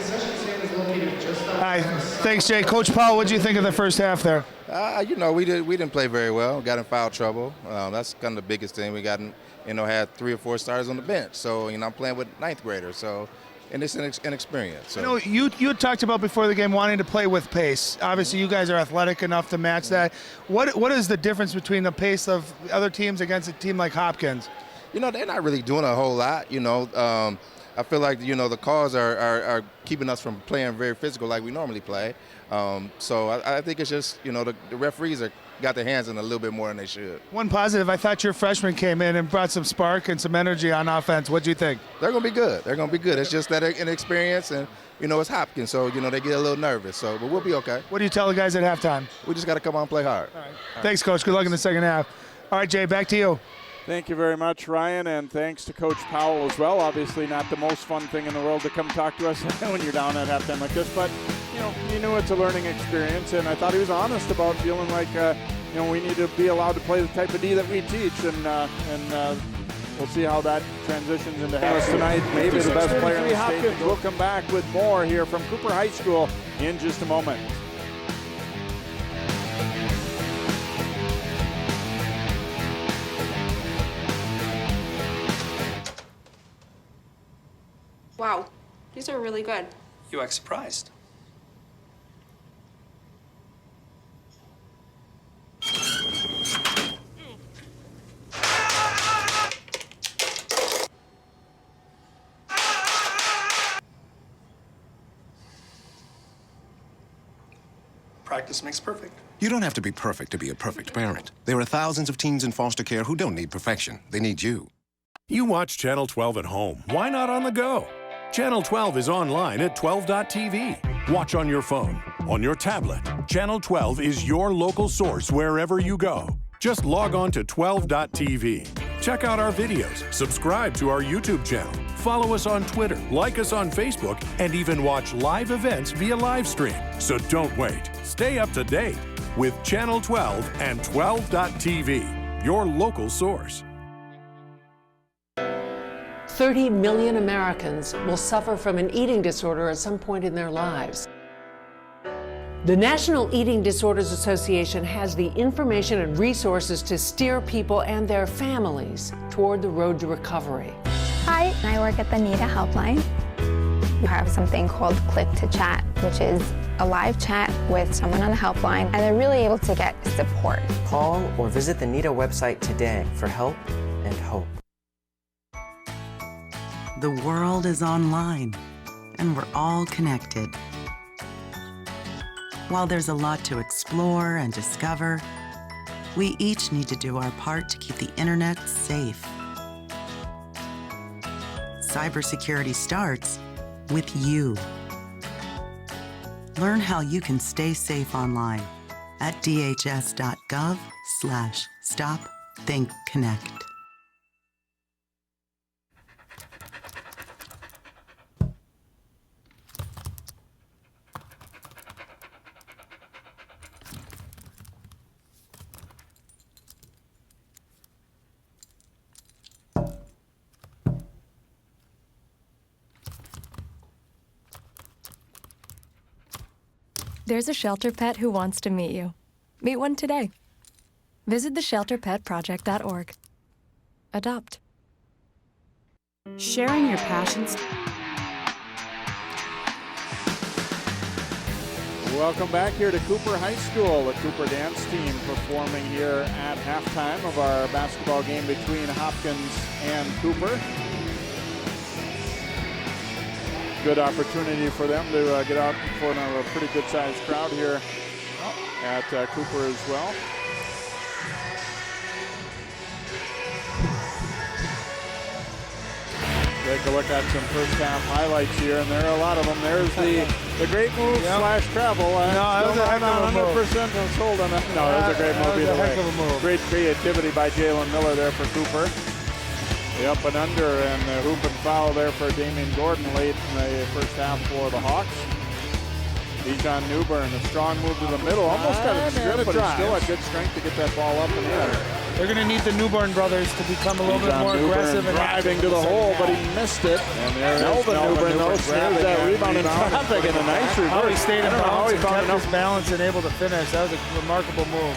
Hi, thanks, Jay. Coach Powell, what did you think of the first half there? We didn't play very well. Got in foul trouble. That's kind of the biggest thing. We got, had 3 or 4 starters on the bench. So, I'm playing with 9th graders. So, and it's an inexperience. So. You had talked about before the game wanting to play with pace. Obviously, you guys are athletic enough to match that. What is the difference between the pace of other teams against a team like Hopkins? They're not really doing a whole lot. I feel like, the calls are keeping us from playing very physical like we normally play. So I think it's just, the referees got their hands in a little bit more than they should. One positive, I thought your freshman came in and brought some spark and some energy on offense. What do you think? They're going to be good. They're going to be good. It's just that inexperience, and, it's Hopkins, so, they get a little nervous. So, but we'll be okay. What do you tell the guys at halftime? We just got to come on and play hard. All right. Thanks, Coach. Good luck in the second half. All right, Jay, back to you. Thank you very much, Ryan, and thanks to Coach Powell as well. Obviously not the most fun thing in the world to come talk to us when you're down at halftime like this, but, you knew it's a learning experience, and I thought he was honest about feeling like, we need to be allowed to play the type of D that we teach, and we'll see how that transitions into half tonight. Maybe the best player in the state. We'll come back with more here from Cooper High School in just a moment. Wow, these are really good. You act surprised. Practice makes perfect. You don't have to be perfect to be a perfect parent. There are thousands of teens in foster care who don't need perfection. They need you. You watch Channel 12 at home. Why not on the go? Channel 12 is online at 12.tv. Watch on your phone, on your tablet. Channel 12 is your local source wherever you go. Just log on to 12.tv. Check out our videos, subscribe to our YouTube channel, follow us on Twitter, like us on Facebook, and even watch live events via live stream. So don't wait. Stay up to date with Channel 12 and 12.tv, your local source. 30 million Americans will suffer from an eating disorder at some point in their lives. The National Eating Disorders Association has the information and resources to steer people and their families toward the road to recovery. Hi, I work at the NEDA helpline. We have something called Click to Chat, which is a live chat with someone on the helpline, and they're really able to get support. Call or visit the NEDA website today for help and hope. The world is online, and we're all connected. While there's a lot to explore and discover, we each need to do our part to keep the internet safe. Cybersecurity starts with you. Learn how you can stay safe online at dhs.gov/stopthinkconnect. There's a shelter pet who wants to meet you. Meet one today. Visit theshelterpetproject.org. Adopt. Sharing your passions. Welcome back here to Cooper High School. The Cooper dance team performing here at halftime of our basketball game between Hopkins and Cooper. Good opportunity for them to get out in front of a pretty good-sized crowd here at Cooper as well. take a look at some first half highlights here, and there are a lot of them. There's the great move slash travel. No, that was a heck of a move. 100% sold on that. No, it was a great move either way. Great creativity by Jalen Miller there for Cooper. The up and under and the hoop and foul there for Damien Gordon late in the first half for the Hawks. Dijon Newburn, a strong move to the middle. Almost got it stripped, but he still had good strength to get that ball up and in. They're going to need the Newburn brothers to become a little bit more aggressive. And driving to the hole, but he missed it. And there's Melvin Newburn, though, snagged that rebound in traffic and a nice reverse. How he stayed in bounds and kept his balance and able to finish. That was a remarkable move.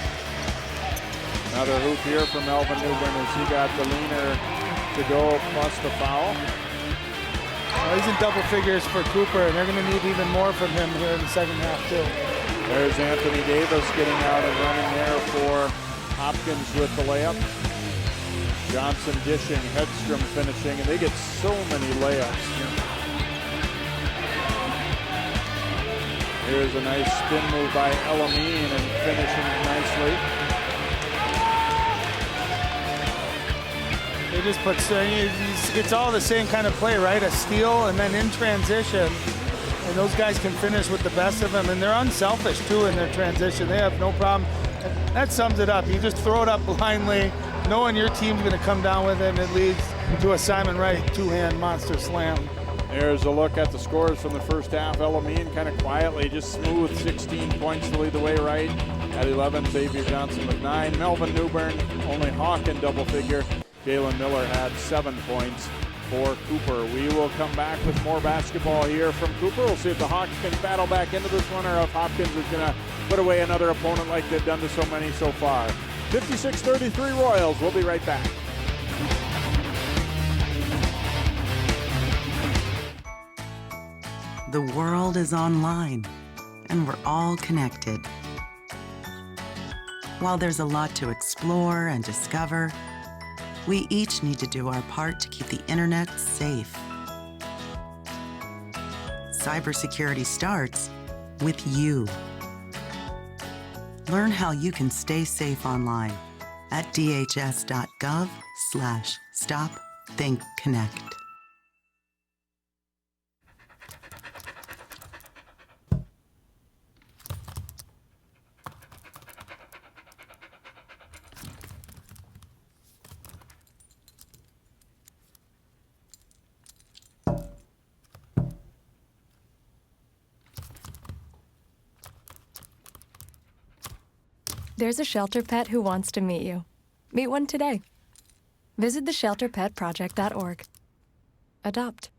Another hoop here for Melvin Newburn as he got the leaner to go plus the foul. He's in double figures for Cooper, and they're going to need even more from him here in the second half, too. There's Anthony Davis getting out and running there for Hopkins with the layup. Johnson dishing, Hedstrom finishing, and they get so many layups. Here's a nice spin move by Elamine and finishing nicely. They just put, it's all the same kind of play, right? A steal and then in transition. And those guys can finish with the best of them. And they're unselfish, too, in their transition. They have no problem. That sums it up. You just throw it up blindly, knowing your team's going to come down with it, and it leads to a Simon Wright two-hand monster slam. There's a look at the scores from the first half. Elamine kind of quietly, just smooth, 16 points to lead the way right. At 11, Xavier Johnson with 9. Melvin Newburn, only Hawk in double figure. Jalen Miller had 7 points for Cooper. We will come back with more basketball here from Cooper. We'll see if the Hawks can battle back into this one or if Hopkins is going to put away another opponent like they've done to so many so far. 56-33 Royals. We'll be right back. The world is online, and we're all connected. While there's a lot to explore and discover, we each need to do our part to keep the internet safe. Cybersecurity starts with you. Learn how you can stay safe online at dhs.gov/stopthinkconnect. There's a shelter pet who wants to meet you. Meet one today. Visit theshelterpetproject.org. Adopt.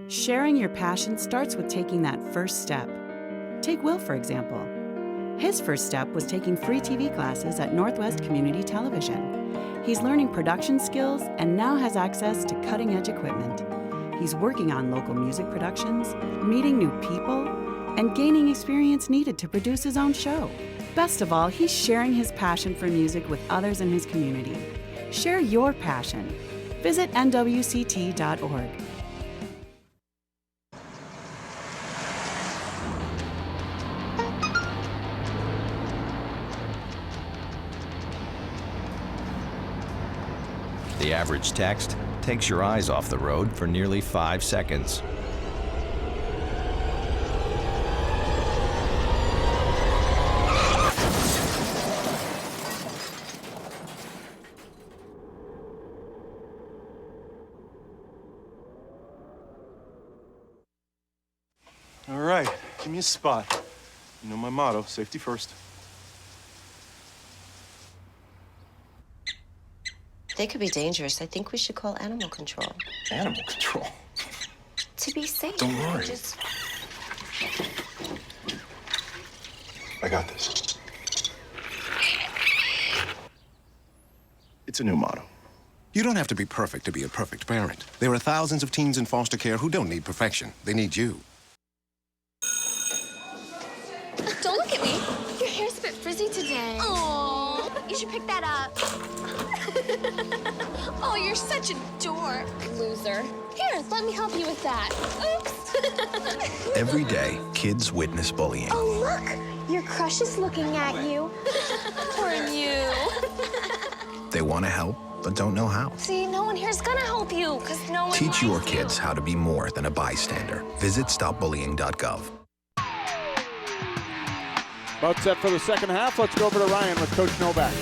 Sharing your passion starts with taking that first step. Take Will, for example. His first step was taking free TV classes at Northwest Community Television. He's learning production skills and now has access to cutting-edge equipment. He's working on local music productions, meeting new people, and gaining experience needed to produce his own show. Best of all, he's sharing his passion for music with others in his community. Share your passion. Visit nwct.org. The average text takes your eyes off the road for nearly 5 seconds. All right, give me a spot. You know my motto, safety first. They could be dangerous. I think we should call animal control. Animal control? To be safe. Don't worry. Just... I got this. It's a new motto. You don't have to be perfect to be a perfect parent. There are thousands of teens in foster care who don't need perfection. They need you. Don't look at me. Your hair's a bit frizzy today. Oh, you should pick that up. Oh, you're such a dork. Loser. Here, let me help you with that. Oops. Every day, kids witness bullying. Oh, look. Your crush is looking at you. Poor you. They want to help, but don't know how. See, no one here's gonna help you, because no one Teach your likes kids how to be more than a bystander. Visit stopbullying.gov. About set for the second half. Let's go over to Ryan with Coach Novak.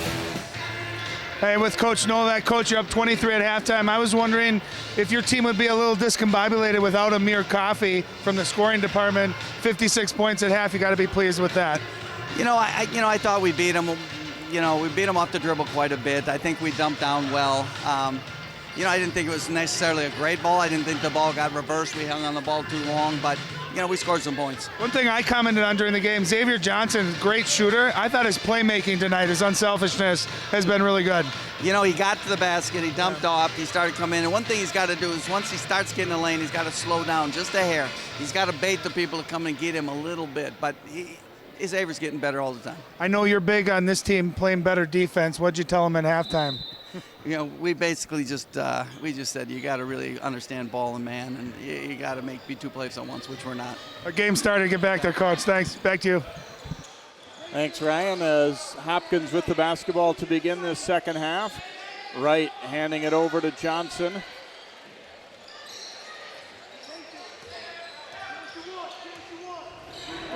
Hey, with Coach Novak, Coach, you're up 23 at halftime. I was wondering if your team would be a little discombobulated without Amir Coffey from the scoring department. 56 points at half. You got to be pleased with that. I thought we beat them. We beat them off the dribble quite a bit. I think we dumped down well. I didn't think it was necessarily a great ball. I didn't think the ball got reversed. We hung on the ball too long, but we scored some points. One thing I commented on during the game, Xavier Johnson, great shooter. I thought his playmaking tonight, his unselfishness, has been really good. He got to the basket, he dumped off, he started coming in. And one thing he's got to do is once he starts getting the lane, he's got to slow down just a hair. He's got to bait the people to come and get him a little bit. But Xavier's getting better all the time. I know you're big on this team playing better defense. What'd you tell him at halftime? We basically just said you got to really understand ball and man, and you got to be two players at once, which we're not. Our game started. Get back there, Coach. Thanks. Back to you. Thanks, Ryan. As Hopkins with the basketball to begin this second half. Wright handing it over to Johnson.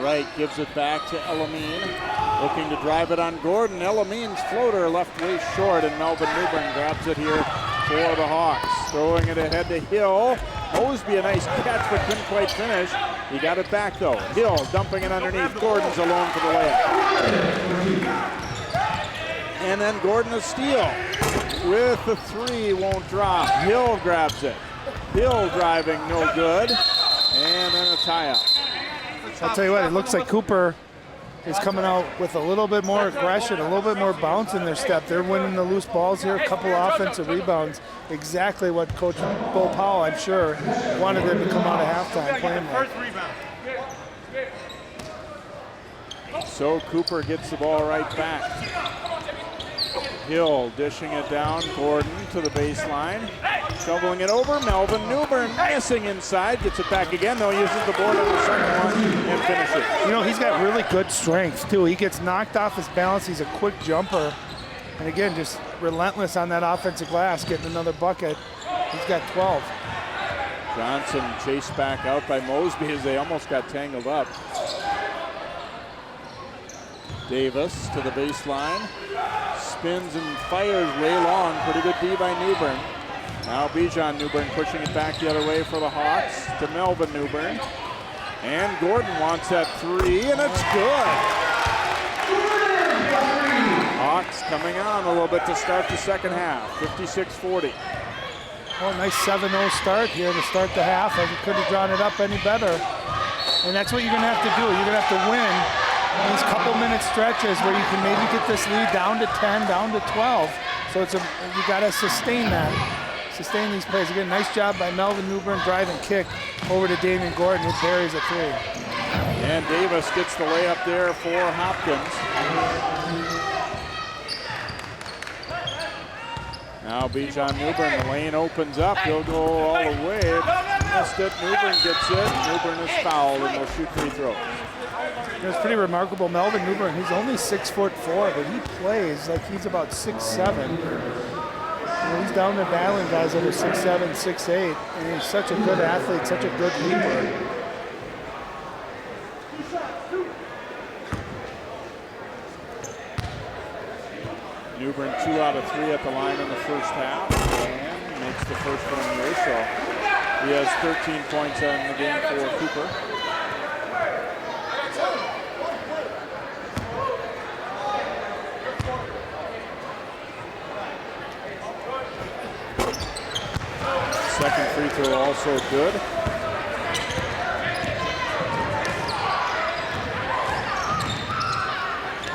Wright gives it back to Elamine. Looking to drive it on Gordon. Elamine's floater left way short, and Melvin Newbern grabs it here for the Hawks. Throwing it ahead to Hill. Mosby, a nice catch, but couldn't quite finish. He got it back, though. Hill dumping it underneath. Gordon's alone for the layup. And then Gordon a steal. With the three, won't drop. Hill grabs it. Hill driving, no good. And then a tie-up. I'll tell you what, it looks like Cooper is coming out with a little bit more aggression, a little bit more bounce in their step. They're winning the loose balls here, a couple of offensive rebounds. Exactly what Coach Bo Powell, I'm sure, wanted them to come out of halftime playing like. So Cooper gets the ball right back. Hill dishing it down. Gordon to the baseline. Shoveling it over. Melvin Newbern missing inside. Gets it back again, though. Uses the board on the second one and finishes. He's got really good strength, too. He gets knocked off his balance. He's a quick jumper. And again, just relentless on that offensive glass, getting another bucket. He's got 12. Johnson chased back out by Mosby as they almost got tangled up. Davis to the baseline. Spins and fires way long. Pretty good D by Newbern. Now Bijan Newbern pushing it back the other way for the Hawks to Melvin Newbern. And Gordon wants that three, and it's good. Hawks coming on a little bit to start the second half, 56-40. Oh, nice 7-0 start here to start the half. I couldn't have drawn it up any better. And that's what you're going to have to do. You're going to have to win these couple-minute stretches where you can maybe get this lead down to 10, down to 12. So you got to sustain that. Sustain these plays. Again, nice job by Melvin Newbern, drive and kick over to Damien Gordon, who buries a three. And Davis gets the layup there for Hopkins. Now Bijan Newbern, the lane opens up. He'll go all the way. Missed it. Newbern gets it. Newbern is fouled, and will shoot free throws. It was pretty remarkable. Melvin Newbern, he's only 6'4", but he plays like he's about 6'7". He's down there battling guys that are 6'7", 6'8", and he's such a good athlete, such a good leader. Newbern 2 out of 3 at the line in the first half, and makes the first one here, so he has 13 points in the game for Cooper. Second free throw also good.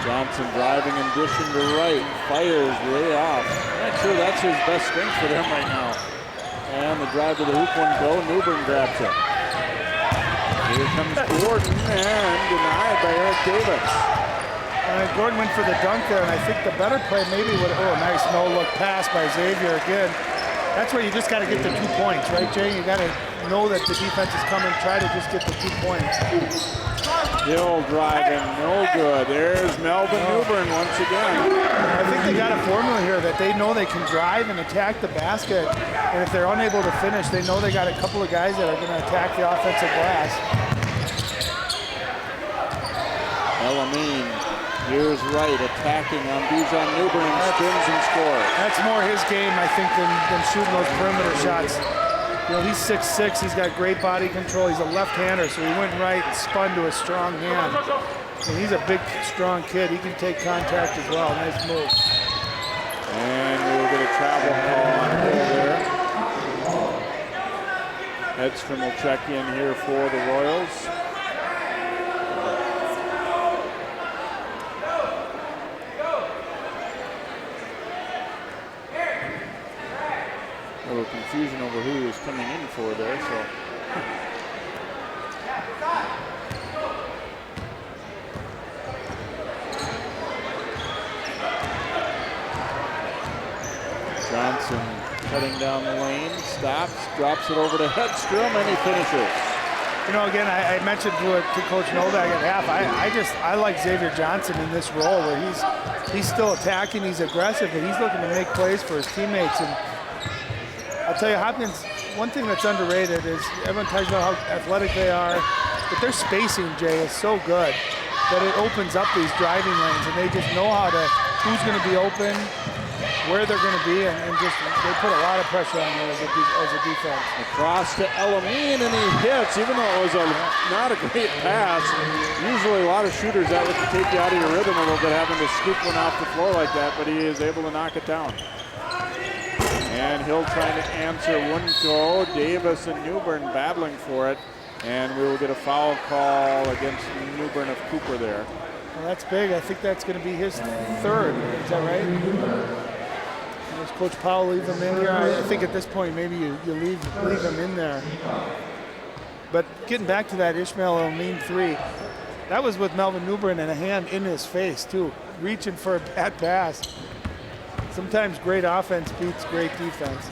Johnson driving and dishing to right. Fires way off. Not sure that's his best strength for them right now. And the drive to the hoop won't go. Newbern grabs it. Here comes Gordon, and denied by Eric Davis. Gordon went for the dunk there, and I think the better play maybe would, nice no-look pass by Xavier again. That's where you just got to get the 2 points, right, Jay? You got to know that the defense is coming, try to just get the 2 points. Hill driving, no good. There's Melvin Newbern once again. I think they got a formula here that they know they can drive and attack the basket, and if they're unable to finish, they know they got a couple of guys that are going to attack the offensive glass. Elamine, here's Wright attacking on Bijan Newbern and spins and scores. That's more his game, I think, than shooting those perimeter shots. You know, he's 6'6", he's got great body control, he's a left-hander, so he went right and spun to a strong hand. And he's a big, strong kid. He can take contact as well. Nice move. And we'll get a travel call on Hill there. Edstrom will check in here for the Royals. A little confusion over who he was coming in for there, so. Johnson cutting down the lane, stops, drops it over to Hedstrom, and he finishes. You know, again, I mentioned to Coach Novak at half, I like Xavier Johnson in this role where he's still attacking, he's aggressive, and he's looking to make plays for his teammates. And I'll tell you, Hopkins, one thing that's underrated is everyone talks about how athletic they are, but their spacing, Jay, is so good that it opens up these driving lanes, and they just know who's going to be open, where they're going to be, and just they put a lot of pressure on there as a defense. Across to Elamine, and he hits, even though it was not a great pass. Usually a lot of shooters that would take you out of your rhythm a little bit, having to scoop one off the floor like that, but he is able to knock it down. And Hill trying to answer, wouldn't go. Davis and Newbern battling for it. And we will get a foul call against Newbern of Cooper there. Well, that's big. I think that's going to be his third. Is that right? Does Coach Powell leave him in here? I think at this point maybe you leave him in there. But getting back to that Ishmael Elamine three, that was with Melvin Newbern and a hand in his face too, reaching for a bad pass. Sometimes great offense beats great defense.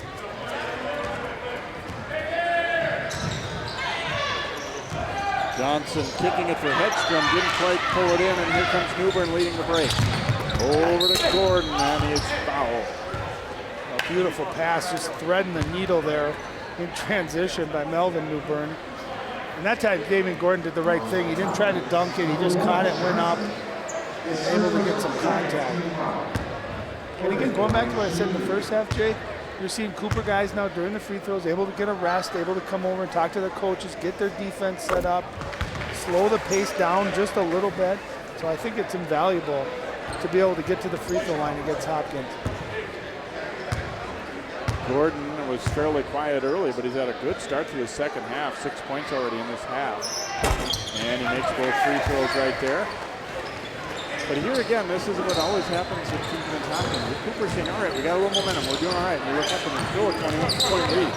Johnson kicking it for Hedstrom, didn't quite pull it in, and here comes Newbern leading the break. Over to Gordon, and he is fouled. A beautiful pass, just threading the needle there in transition by Melvin Newbern. And that time, Damien Gordon did the right thing. He didn't try to dunk it, he just caught it, went up, and was able to get some contact. And again, going back to what I said in the first half, Jay, you're seeing Cooper guys now during the free throws, able to get a rest, able to come over and talk to their coaches, get their defense set up, slow the pace down just a little bit. So I think it's invaluable to be able to get to the free throw line against Hopkins. Gordon was fairly quiet early, but he's had a good start to the second half. 6 points already in this half. And he makes both free throws right there. But here again, this is what always happens at teams against Hopkins. Cooper's saying, all right, we got a little momentum, we're doing all right. And you look up and there's still a 21-point lead.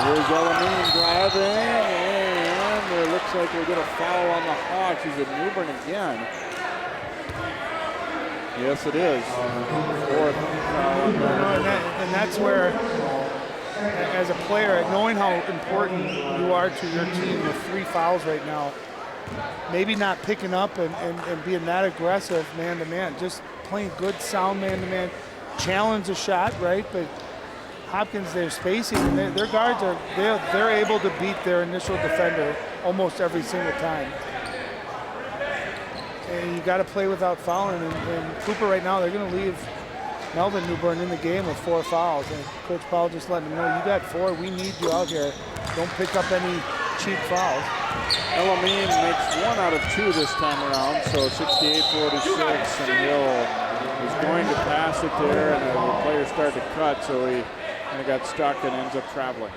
Here's Elamine driving, and it looks like we'll get a foul on the Hawks. He's at Newbern again. Yes, it is. Fourth foul. And that's where, as a player, knowing how important you are to your team with 3 fouls right now, maybe not picking up and being that aggressive man-to-man, just playing good, sound man-to-man, challenge a shot, right? But Hopkins, they're spacing, and their guards they're able to beat their initial defender almost every single time. And you got to play without fouling. And Cooper right now, they're going to leave Melvin Newbern in the game with 4 fouls. And Coach Powell just letting them know, you got 4, we need you out here. Don't pick up any cheap fouls. Elamine makes 1 out of 2 this time around, so 68-46, and Hill is going to pass it there, and the players start to cut, so he kind of got stuck and ends up traveling.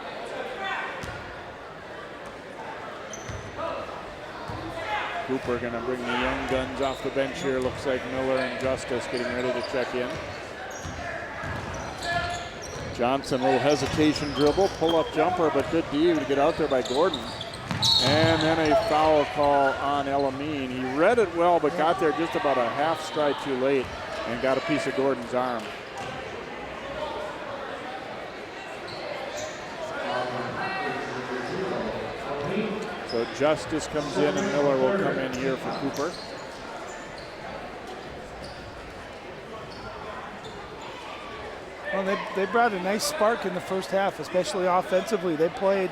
Cooper going to bring the young guns off the bench here. Looks like Miller and Justice getting ready to check in. Johnson, a little hesitation dribble, pull-up jumper, but good D to get out there by Gordon. And then a foul call on Elamine. He read it well, but got there just about a half stride too late and got a piece of Gordon's arm. So Justice comes in and Miller will come in here for Cooper. Well, they brought a nice spark in the first half, especially offensively. They played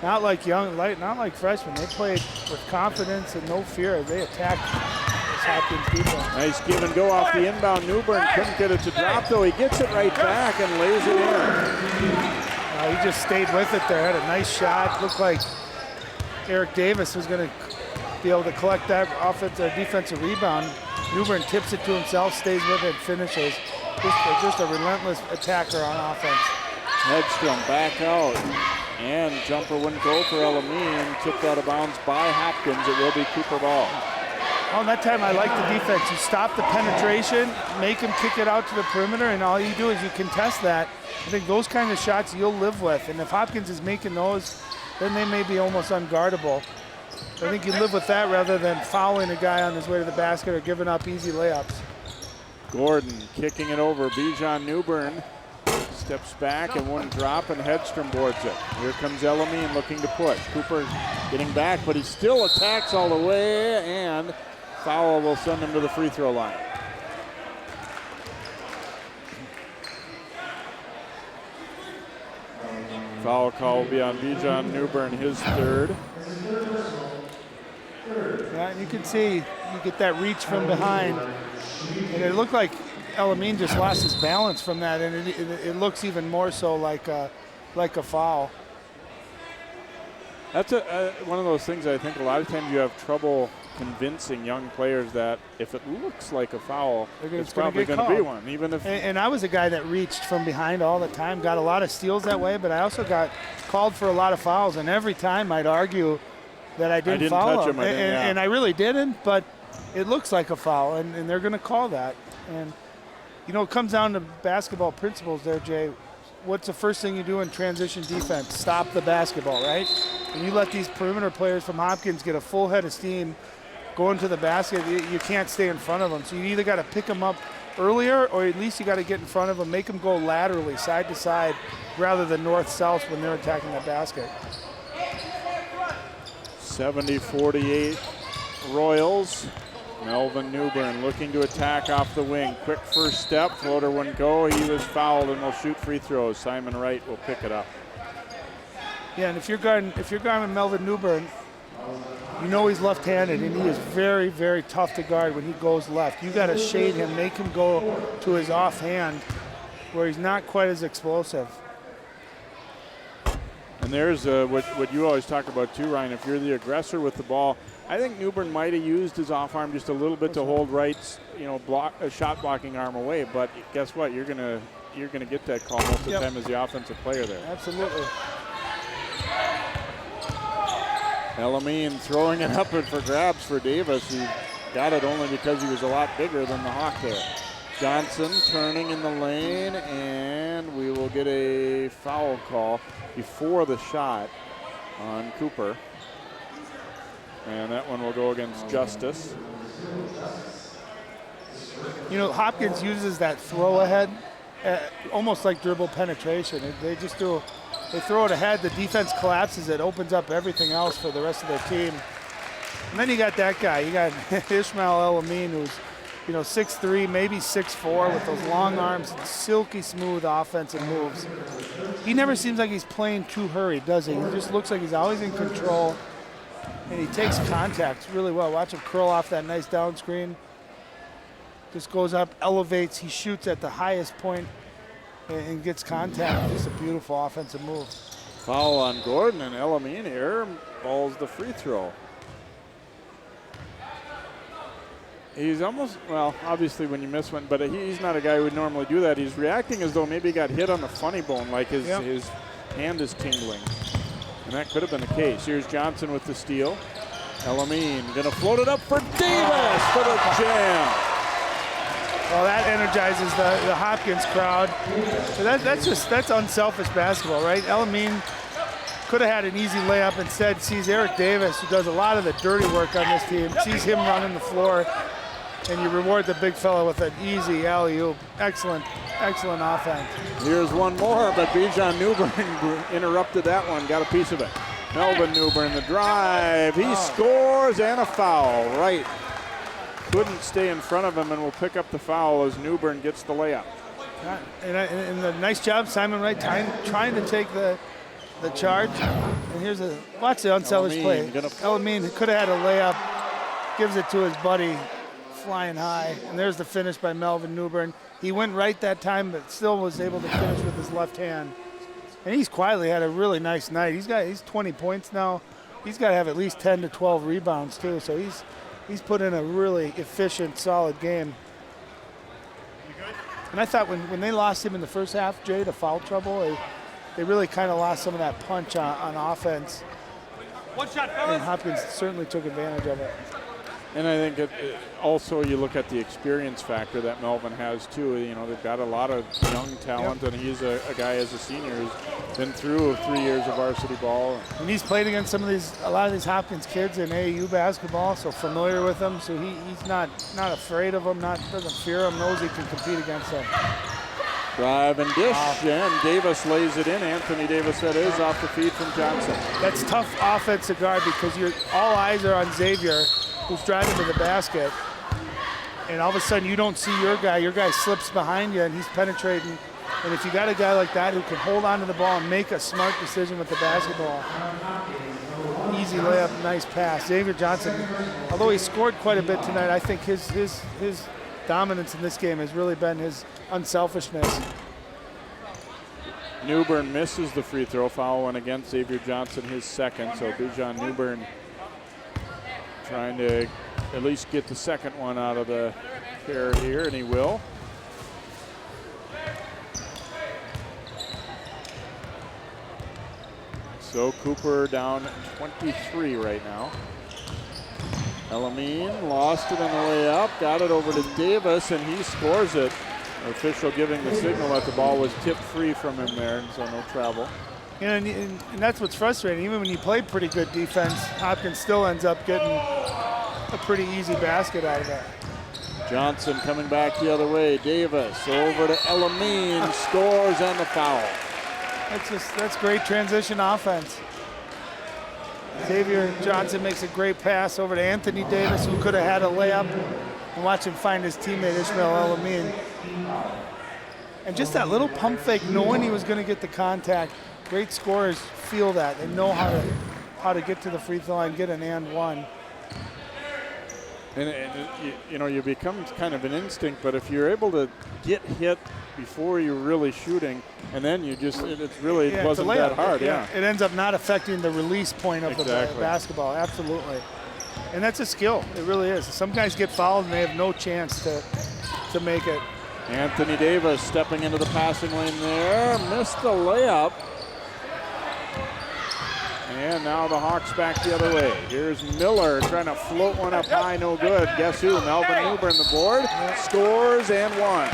not like not like freshmen. They played with confidence and no fear. They attacked this Hopkins defense. Nice give and go off the inbound. Newbern couldn't get it to drop, though. He gets it right back and lays it in. He just stayed with it there. Had a nice shot. Looked like Eric Davis was going to be able to collect that defensive rebound. Newbern tips it to himself, stays with it, finishes. Just a relentless attacker on offense. Hedstrom back out. And jumper wouldn't go for Elamine. Tipped out of bounds by Hopkins. It will be Cooper ball. Oh, that time I like the defense. You stop the penetration, make him kick it out to the perimeter, and all you do is you contest that. I think those kind of shots you'll live with. And if Hopkins is making those, then they may be almost unguardable. I think you live with that rather than fouling a guy on his way to the basket or giving up easy layups. Gordon kicking it over. Bijan Newbern steps back and one drop, and Hedstrom boards it. Here comes Elamine looking to push. Cooper getting back, but he still attacks all the way, and foul will send him to the free throw line. Foul call will be on Bijan Newbern, his third. Yeah, and you can see you get that reach from behind. And it looked like Elamine just lost his balance from that, and it looks even more so like a foul. That's one of those things I think a lot of times you have trouble convincing young players that if it looks like a foul, it's probably going to be one, even if. And I was a guy that reached from behind all the time, got a lot of steals that way, but I also got called for a lot of fouls, and every time I'd argue that I didn't foul him, and I really didn't, but it looks like a foul, and they're going to call that. And, you know, it comes down to basketball principles there, Jay. What's the first thing you do in transition defense? Stop the basketball, right? When you let these perimeter players from Hopkins get a full head of steam going to the basket, you can't stay in front of them. So you either got to pick them up earlier, or at least you got to get in front of them, make them go laterally, side to side, rather than north-south when they're attacking the basket. 70-48 Royals. Melvin Newbern looking to attack off the wing. Quick first step, floater wouldn't go. He was fouled and will shoot free throws. Simon Wright will pick it up. Yeah, and if you're guarding Melvin Newbern, you know he's left-handed, and he is very, very tough to guard when he goes left. You got to shade him, make him go to his offhand where he's not quite as explosive. And there's what you always talk about too, Ryan. If you're the aggressor with the ball, I think Newbern might have used his off arm just a little bit to hold Wright's, shot blocking arm away. But guess what? You're gonna get that call most of the time as the offensive player there. Absolutely. Elamine throwing it up for grabs for Davis. He got it only because he was a lot bigger than the Hawk there. Johnson turning in the lane, and we will get a foul call before the shot on Cooper. And that one will go against Justice. You know, Hopkins uses that throw ahead, almost like dribble penetration. They throw it ahead, the defense collapses, it opens up everything else for the rest of their team. And then you got that guy, you got Ishmael Elamine, who's 6'3", maybe 6'4", with those long arms and silky smooth offensive moves. He never seems like he's playing too hurried, does he? He just looks like he's always in control, and he takes contact really well. Watch him curl off that nice down screen. Just goes up, elevates, he shoots at the highest point and gets contact. Just a beautiful offensive move. Foul on Gordon, and Elamine here balls the free throw. He's almost, well, obviously when you miss one, but he's not a guy who would normally do that. He's reacting as though maybe he got hit on the funny bone, like his hand is tingling. And that could have been the case. Here's Johnson with the steal. Elamine gonna float it up for Davis for the jam. Well, that energizes the Hopkins crowd. So that's unselfish basketball, right? Elamine could have had an easy layup, instead sees Eric Davis, who does a lot of the dirty work on this team, sees him running the floor, and you reward the big fella with an easy alley-oop. Excellent offense. Here's one more, but Bijan Newbern interrupted that one, got a piece of it. Melvin Newbern, the drive. He scores and a foul. Right. Couldn't stay in front of him and will pick up the foul as Newbern gets the layup. And a nice job, Simon Wright, trying to take the charge. And here's watch the unselfish play. Elamine could have had a layup, gives it to his buddy, flying high. And there's the finish by Melvin Newbern. He went right that time, but still was able to finish with his left hand. And he's quietly had a really nice night. He's 20 points now. He's got to have at least 10 to 12 rebounds too. So he's put in a really efficient, solid game. And I thought when they lost him in the first half, Jay, to foul trouble, they really kind of lost some of that punch on offense. One shot, fellas. And Hopkins certainly took advantage of it. And I think also you look at the experience factor that Melvin has too. You know, they've got a lot of young talent, and he's a guy as a senior who's been through 3 years of varsity ball. And he's played against a lot of these Hopkins kids in AAU basketball, so familiar with them. So he's not afraid of them, doesn't fear them, knows he can compete against them. Drive and dish, and Davis lays it in. Anthony Davis, that is, off the feed from Johnson. That's tough offense to guard because all eyes are on Xavier, who's driving to the basket, and all of a sudden you don't see your guy slips behind you and he's penetrating. And if you got a guy like that who can hold on to the ball and make a smart decision with the basketball, easy layup, nice pass. Xavier Johnson, although he scored quite a bit tonight, I think his dominance in this game has really been his unselfishness. Newbern misses the free throw. Foul went against Xavier Johnson, his second, so Bijan Newbern trying to at least get the second one out of the pair here, and he will. So Cooper down 23 right now. Elamine lost it on the layup, got it over to Davis, and he scores it. The official giving the signal that the ball was tipped free from him there, and so no travel. And that's what's frustrating. Even when you play pretty good defense, Hopkins still ends up getting a pretty easy basket out of that. Johnson coming back the other way. Davis over to Elamine, scores and the foul. That's great transition offense. Xavier Johnson makes a great pass over to Anthony Davis, who could have had a layup, and watch him find his teammate Ishmael Elamine. And just that little pump fake, knowing he was going to get the contact. Great scorers feel that. They know how to get to the free throw line, get an and one. And you know, you become kind of an instinct, but if you're able to get hit before you're really shooting, and then you just, it wasn't that hard. Yeah. It ends up not affecting the release point of the basketball, absolutely. And that's a skill, it really is. Some guys get fouled and they have no chance to make it. Anthony Davis stepping into the passing lane there, missed the layup. And now the Hawks back the other way. Here's Miller trying to float one up high, no good. Guess who? Melvin Newbern the board, scores and one.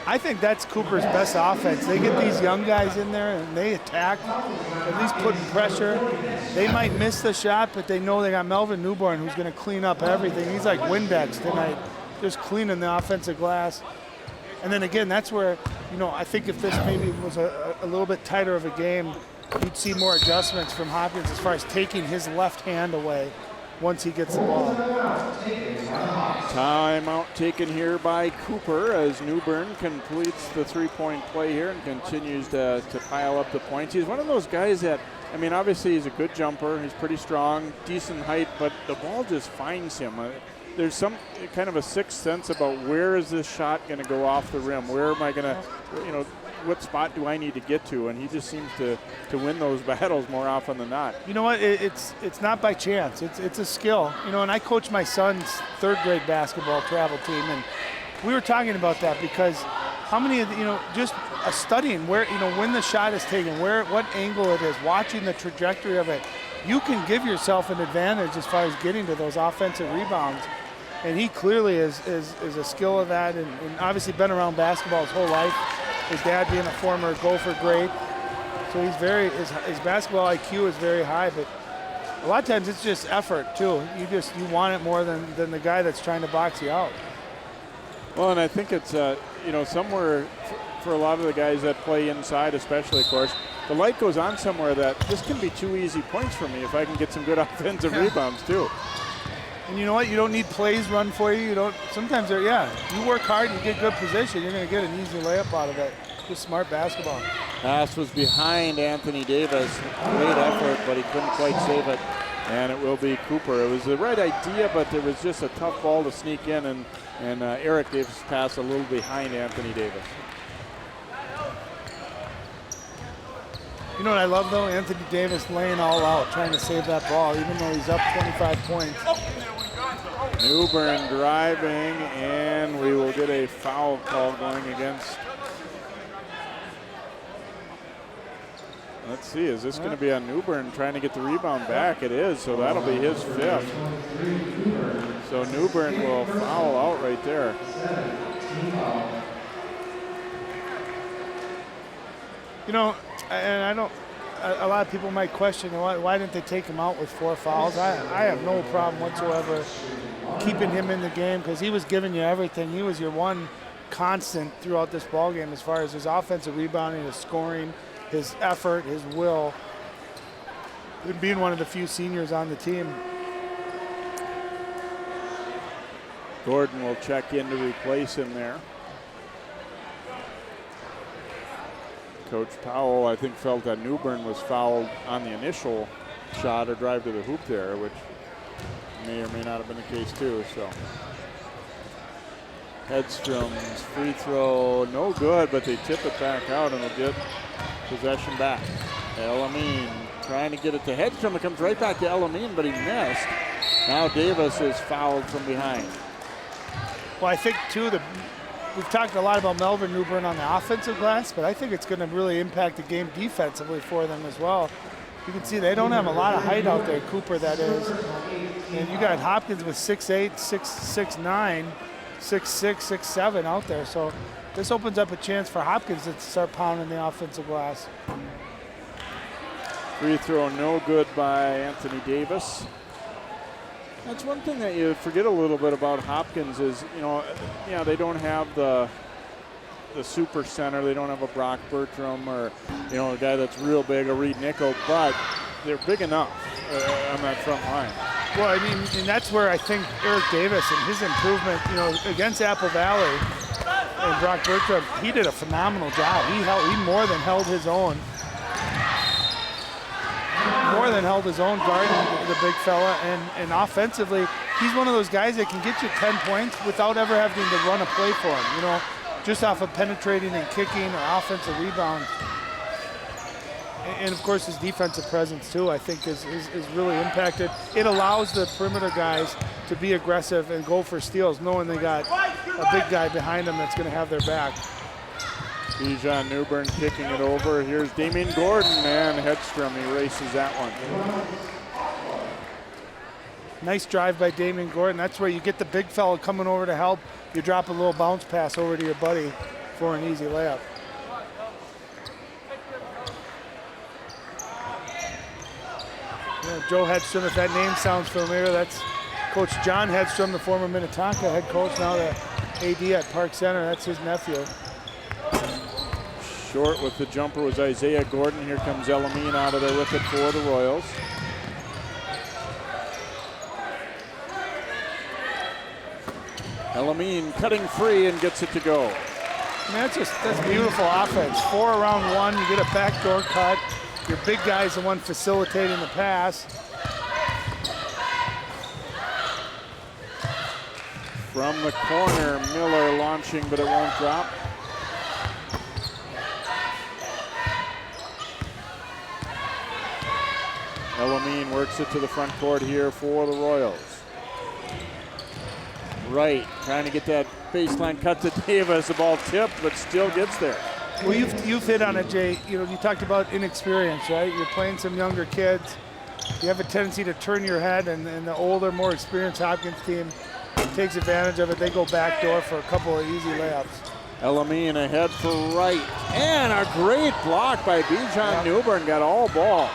I think that's Cooper's best offense. They get these young guys in there and they attack, at least putting pressure. They might miss the shot, but they know they got Melvin Newbern who's going to clean up everything. He's like Windex tonight, just cleaning the offensive glass. And then again, that's where, you know, I think if this maybe was a little bit tighter of a game, you'd see more adjustments from Hopkins as far as taking his left hand away once he gets the ball. Timeout taken here by Cooper as Newbern completes the three-point play here and continues to pile up the points. He's one of those guys that, I mean, obviously he's a good jumper. He's pretty strong, decent height, but the ball just finds him. There's some kind of a sixth sense about where is this shot going to go off the rim? Where am I going to, you know, what spot do I need to get to? And he just seems to win those battles more often than not. You know what? It's not by chance. It's a skill. You know, and I coach my son's third grade basketball travel team, and we were talking about that because how many of the, you know, just studying where, you know, when the shot is taken, what angle it is, watching the trajectory of it, you can give yourself an advantage as far as getting to those offensive rebounds. And he clearly is a skill of that, and obviously been around basketball his whole life. His dad being a former Gopher great, so his basketball IQ is very high. But a lot of times it's just effort too. You want it more than the guy that's trying to box you out. Well, and I think it's you know, somewhere for a lot of the guys that play inside, especially, of course. The light goes on somewhere that this can be 2 easy points for me if I can get some good offensive rebounds, too. And you know what? You don't need plays run for you. You don't. Sometimes, you work hard, you get good position, you're going to get an easy layup out of it. Just smart basketball. Pass was behind Anthony Davis. Great effort, but he couldn't quite save it. And it will be Cooper. It was the right idea, but there was just a tough ball to sneak in, and Eric Davis passed a little behind Anthony Davis. You know what I love, though? Anthony Davis laying all out, trying to save that ball, even though he's up 25 points. Newbern driving, and we will get a foul call going against. Let's see, is this going to be on Newbern trying to get the rebound back? It is, so that'll be his 5th. So Newbern will foul out right there. You know, and I don't, a lot of people might question why didn't they take him out with 4 fouls? I have no problem whatsoever keeping him in the game because he was giving you everything. He was your one constant throughout this ball game as far as his offensive rebounding, his scoring, his effort, his will, and being one of the few seniors on the team. Gordon will check in to replace him there. Coach Powell, I think, felt that Newbern was fouled on the initial shot or drive to the hoop there, which may or may not have been the case too. So Hedstrom's free throw, no good, but they tip it back out and will get possession back. Elamine trying to get it to Hedstrom. It comes right back to Elamine, but he missed. Now Davis is fouled from behind. Well, I think, too, we've talked a lot about Melvin Newbern on the offensive glass, but I think it's going to really impact the game defensively for them as well. You can see they don't have a lot of height out there, Cooper, that is. And you got Hopkins with 6'8", 6'9", 6'6", 6'7" out there. So this opens up a chance for Hopkins to start pounding the offensive glass. Free throw no good by Anthony Davis. That's one thing that you forget a little bit about Hopkins is, they don't have the super center. They don't have a Brock Bertram or, a guy that's real big, a Reed Nickel, but they're big enough on that front line. Well, I mean, and that's where I think Eric Davis and his improvement, against Apple Valley and Brock Bertram, he did a phenomenal job. He more than held his own. Guarding the big fella, and offensively, he's one of those guys that can get you 10 points without ever having to run a play for him, just off of penetrating and kicking or offensive rebounds. And of course, his defensive presence too, I think is really impacted. It allows the perimeter guys to be aggressive and go for steals, knowing they got a big guy behind them that's going to have their back. Bijan Newbern kicking it over. Here's Damien Gordon, and Hedstrom erases that one. Nice drive by Damien Gordon. That's where you get the big fella coming over to help. You drop a little bounce pass over to your buddy for an easy layup. Joe Hedstrom, if that name sounds familiar, that's Coach John Hedstrom, the former Minnetonka head coach, now the AD at Park Center. That's his nephew. Short with the jumper was Isaiah Gordon. Here comes Elamine out of there with it for the Royals. Elamine cutting free and gets it to go. Man, that's beautiful offense. 4 around 1, you get a backdoor cut. Your big guy's the one facilitating the pass. From the corner, Miller launching, but it won't drop. Elamine works it to the front court here for the Royals. Right, trying to get that baseline cut to Davis. The ball tipped, but still gets there. Well, you've hit on it, Jay. You talked about inexperience, right? You're playing some younger kids. You have a tendency to turn your head, and the older, more experienced Hopkins team takes advantage of it. They go backdoor for a couple of easy layups. Elamine ahead for right, and a great block by Bijan Newbern. Got all ball.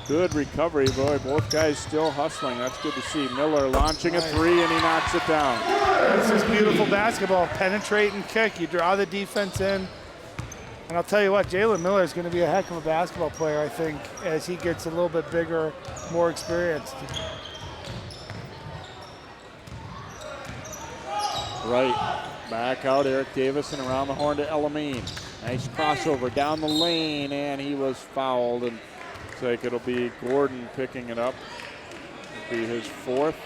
Good recovery, boy. Both guys still hustling. That's good to see. Miller launching a three, and he knocks it down. This is beautiful basketball. Penetrate and kick. You draw the defense in. And I'll tell you what, Jalen Miller is going to be a heck of a basketball player, I think, as he gets a little bit bigger, more experienced. Right. Back out, Eric Davis, and around the horn to Elamine. Nice crossover down the lane, and he was fouled. And looks like it'll be Gordon picking it up. It'll be his fourth.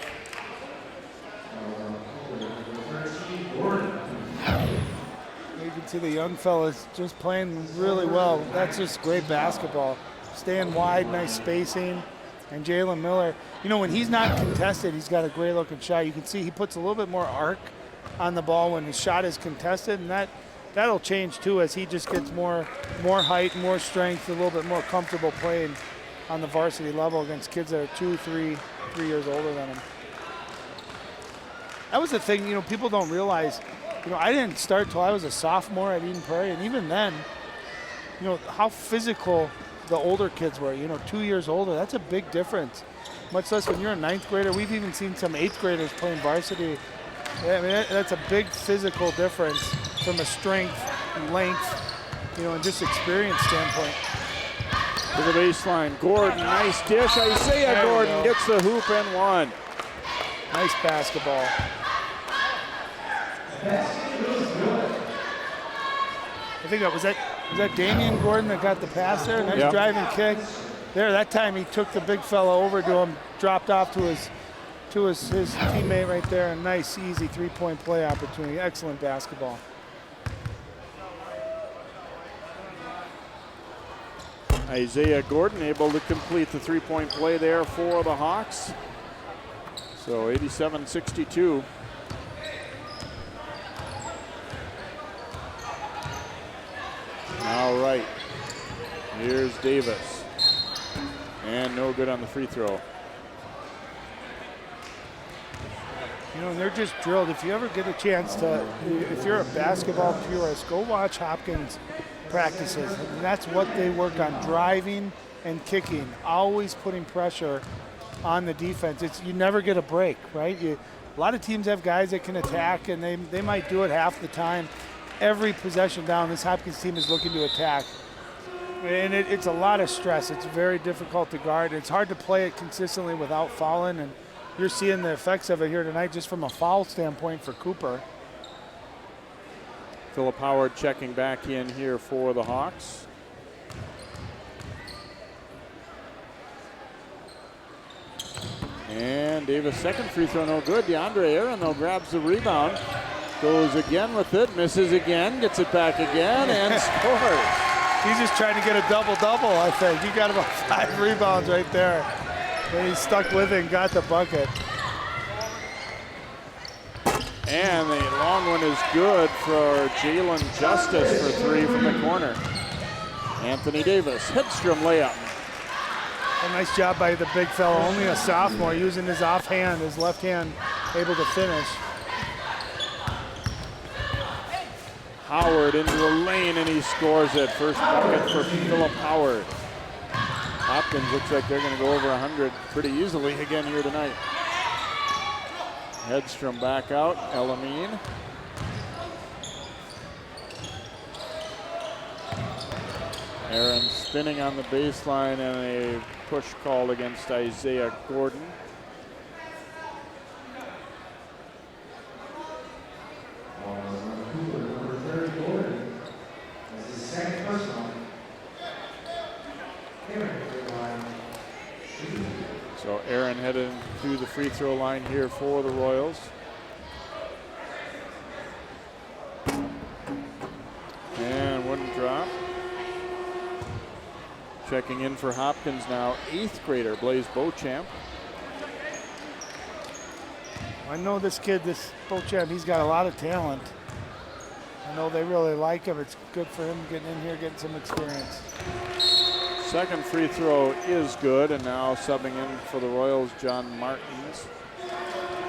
You can see the young fellas just playing really well. That's just great basketball. Staying wide, nice spacing. And Jalen Miller, you know, when he's not contested, he's got a great looking shot. You can see he puts a little bit more arc on the ball when his shot is contested, and that'll change too as he just gets more height, more strength, a little bit more comfortable playing on the varsity level against kids that are 2, 3 years older than him. That was the thing, you know, people don't realize. You know, I didn't start till I was a sophomore at Eden Prairie, and even then, you know, how physical the older kids were. You know, 2 years older, that's a big difference. Much less when you're a 9th grader. We've even seen some 8th graders playing varsity. I mean, that's a big physical difference from a strength, length, you know, and just experience standpoint. To the baseline, Gordon, nice dish. Isaiah Gordon gets the hoop and one. Nice basketball. I think was that Damien Gordon that got the pass there? Nice driving kick. There, that time he took the big fella over to him, dropped off to his teammate right there. A nice, easy three-point play opportunity. Excellent basketball. Isaiah Gordon able to complete the three-point play there for the Hawks. So 87-62. All right, here's Davis. And no good on the free throw. You know, they're just drilled. If you ever get a chance to, if you're a basketball purist, go watch Hopkins practices. And that's what they work on, driving and kicking, always putting pressure on the defense. You never get a break, right? A lot of teams have guys that can attack, and they might do it half the time. Every possession down, this Hopkins team is looking to attack. And it's a lot of stress. It's very difficult to guard. It's hard to play it consistently without fouling, and you're seeing the effects of it here tonight just from a foul standpoint for Cooper. Philip Howard checking back in here for the Hawks. And Davis' second free throw no good. DeAndre Aaron, though, grabs the rebound. Goes again with it, misses again, gets it back again, and scores. He's just trying to get a double-double, I think. He got about 5 rebounds right there. And he stuck with it and got the bucket. And the long one is good for Jalen Justice for 3 from the corner. Anthony Davis, Hedstrom layup. A nice job by the big fella, only a sophomore, using his offhand, his left hand, able to finish. Howard into the lane, and he scores it. First bucket for Philip Howard. Hopkins looks like they're going to go over 100 pretty easily again here tonight. Hedstrom back out, Elamine. Aaron spinning on the baseline, and a push called against Isaiah Gordon. So Aaron headed to the free throw line here for the Royals. And wouldn't drop. Checking in for Hopkins now, 8th grader Blaze Beauchamp. I know this kid, this Beauchamp, he's got a lot of talent. I know they really like him. It's good for him getting in here, getting some experience. Second free throw is good, and now subbing in for the Royals, John Martins.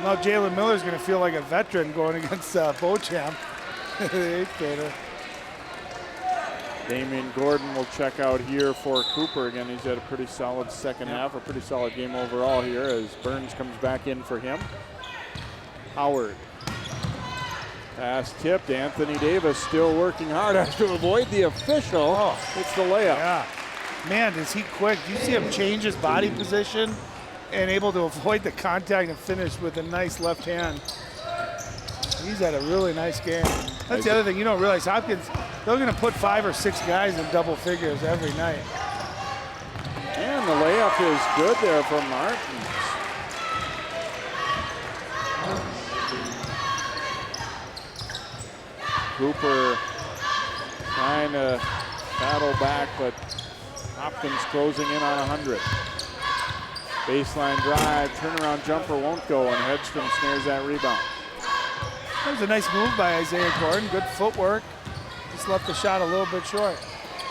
Now Jalen Miller's going to feel like a veteran going against Beauchamp, the 8th grader. Damien Gordon will check out here for Cooper. Again, he's had a pretty solid second half, a pretty solid game overall here as Burns comes back in for him. Howard. Pass tipped. Anthony Davis still working hard to avoid the official. Oh. It's the layup. Yeah. Man, is he quick. You see him change his body position and able to avoid the contact and finish with a nice left hand. He's had a really nice game. That's the other thing you don't realize. Hopkins, they're going to put 5 or 6 guys in double figures every night. And the layup is good there from Martins. Cooper trying to battle back, but Hopkins closing in on 100. Baseline drive, turnaround jumper won't go, and Hedstrom snares that rebound. That was a nice move by Isaiah Gordon. Good footwork. Just left the shot a little bit short.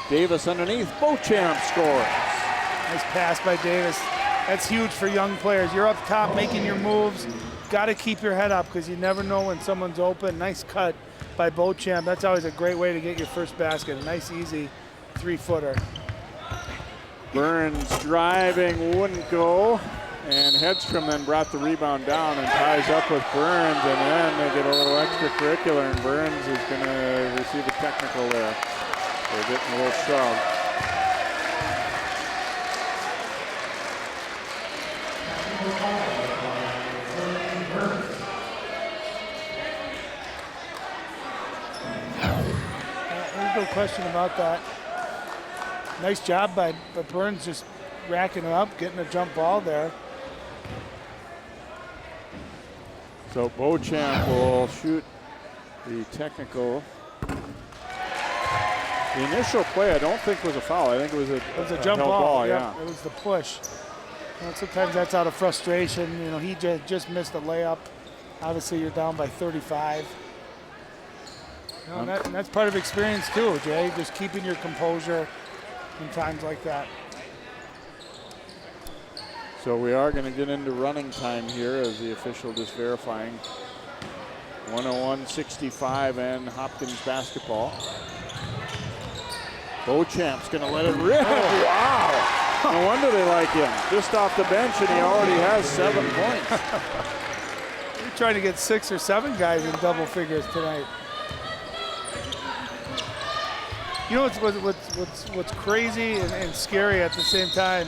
Davis underneath. Beauchamp scores. Nice pass by Davis. That's huge for young players. You're up top making your moves. Got to keep your head up because you never know when someone's open. Nice cut by Beauchamp. That's always a great way to get your first basket. A nice, easy 3-footer. Burns driving, wouldn't go. And Hedstrom then brought the rebound down and ties up with Burns, and then they get a little extracurricular, and Burns is going to receive a technical there. They're getting a little shove. There's no question about that. Nice job by Burns, just racking it up, getting a jump ball there. So Beauchamp will shoot the technical. The initial play I don't think was a foul. I think it was a jump ball. Yeah. It was the push. You know, sometimes that's out of frustration. You know, he just missed a layup. Obviously, you're down by 35. You know, and that's part of experience too, Jay. Just keeping your composure in times like that. So we are going to get into running time here as the official just verifying. 101-65 and Hopkins basketball. Beauchamp's going to let it rip. Oh, wow. No wonder they like him. Just off the bench, and he already has 7 points. You're trying to get 6 or 7 guys in double figures tonight. You know what's crazy and scary at the same time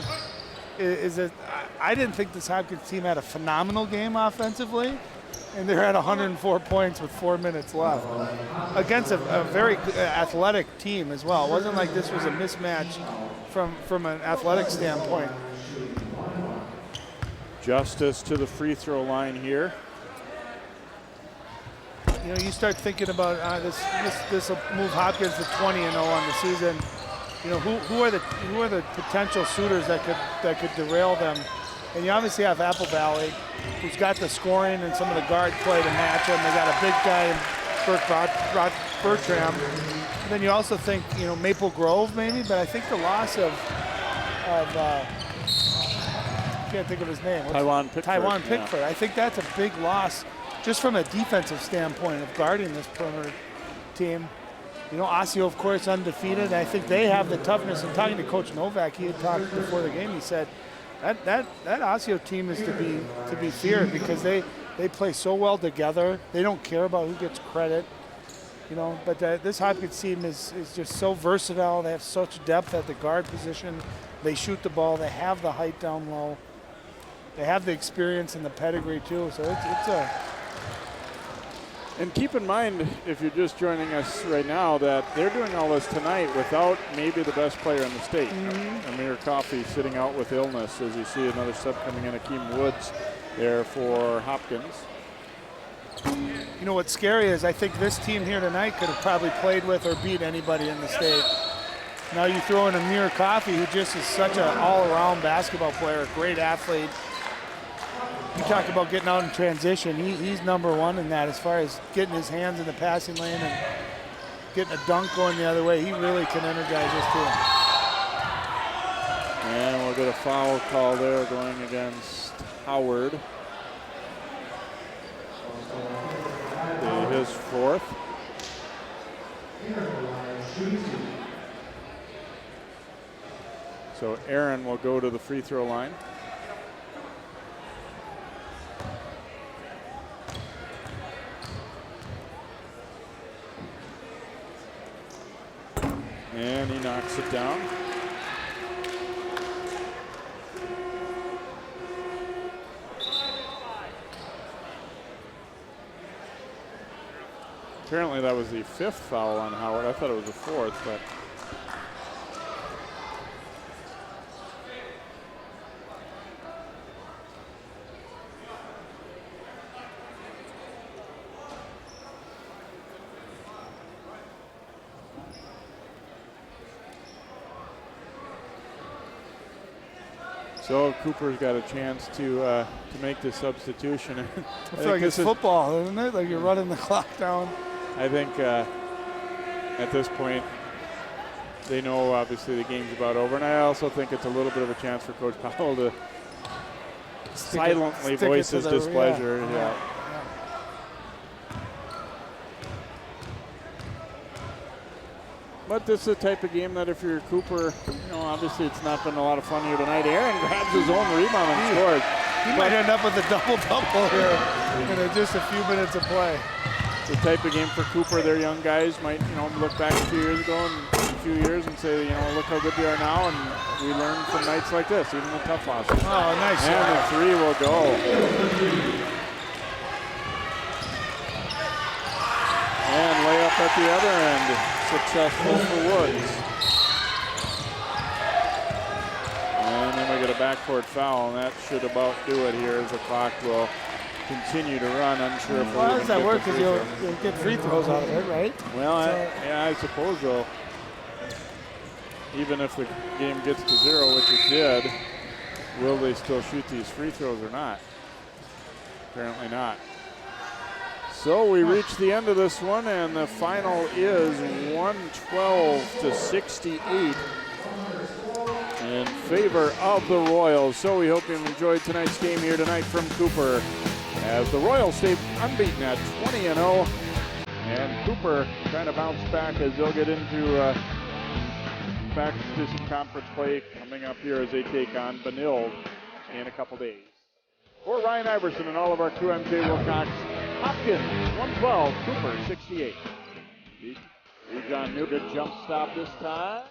is that I didn't think this Hopkins team had a phenomenal game offensively, and they're at 104 points with 4 minutes left against a very athletic team as well. It wasn't like this was a mismatch from an athletic standpoint. Justice to the free throw line here. You know, you start thinking about this will move Hopkins to 20-0 on the season. You know, who are the potential suitors that could derail them? And you obviously have Apple Valley, who's got the scoring and some of the guard play to match them. They got a big guy in Bertram. And then you also think, you know, Maple Grove maybe, but I think the loss of I can't think of his name. Taiwan Pickford. Yeah. I think that's a big loss just from a defensive standpoint of guarding this perimeter team. You know, Osseo, of course, undefeated. I think they have the toughness. And talking to Coach Novak, he had talked before the game. He said that Osseo team is to be feared because they play so well together. They don't care about who gets credit. You know, but this Hopkins team is just so versatile. They have such depth at the guard position. They shoot the ball. They have the height down low. They have the experience and the pedigree too. So it's a. And keep in mind, if you're just joining us right now, that they're doing all this tonight without maybe the best player in the state. Amir Coffey sitting out with illness, as you see another sub coming in, Akeem Woods there for Hopkins. You know what's scary is I think this team here tonight could have probably played with or beat anybody in the state. Now you throw in Amir Coffey, who just is such an all-around basketball player, a great athlete. You talk about getting out in transition. He's number one in that as far as getting his hands in the passing lane and getting a dunk going the other way. He really can energize this team. And we'll get a foul call there going against Howard. His fourth. So Aaron will go to the free throw line. And he knocks it down. Apparently that was the 5th foul on Howard. I thought it was the 4th, but so Cooper's got a chance to make the substitution. I feel like it's football, isn't it? Like you're running the clock down. I think at this point they know obviously the game's about over, and I also think it's a little bit of a chance for Coach Powell to silently voice his displeasure. Yeah. But this is the type of game that if you're Cooper, obviously it's not been a lot of fun here tonight. Aaron grabs his own rebound and scores. He might end up with a double-double here in just a few minutes of play. It's the type of game for Cooper. Their young guys might, look back a few years ago and a few years and say, look how good they are now, and we learn from nights like this, even the tough losses. Oh, nice shot. And the 3 will go. And layup at the other end, successful for Woods. And then we get a backcourt foul, and that should about do it here as the clock will continue to run. Unsure if how does that work? Because you'll get free throws out of it, right? Well, I suppose though, even if the game gets to 0, which it did, will they still shoot these free throws or not? Apparently not. So we reach the end of this one, and the final is 112-68 in favor of the Royals. So we hope you've enjoyed tonight's game here tonight from Cooper, as the Royals stay unbeaten at 20-0, and Cooper trying to bounce back as they'll get into back to some conference play coming up here as they take on Benilde in a couple days. For Ryan Iverson and all of our crew, I'm Jay Wilcox. Hopkins 112, Cooper 68. John New, good jump stop this time.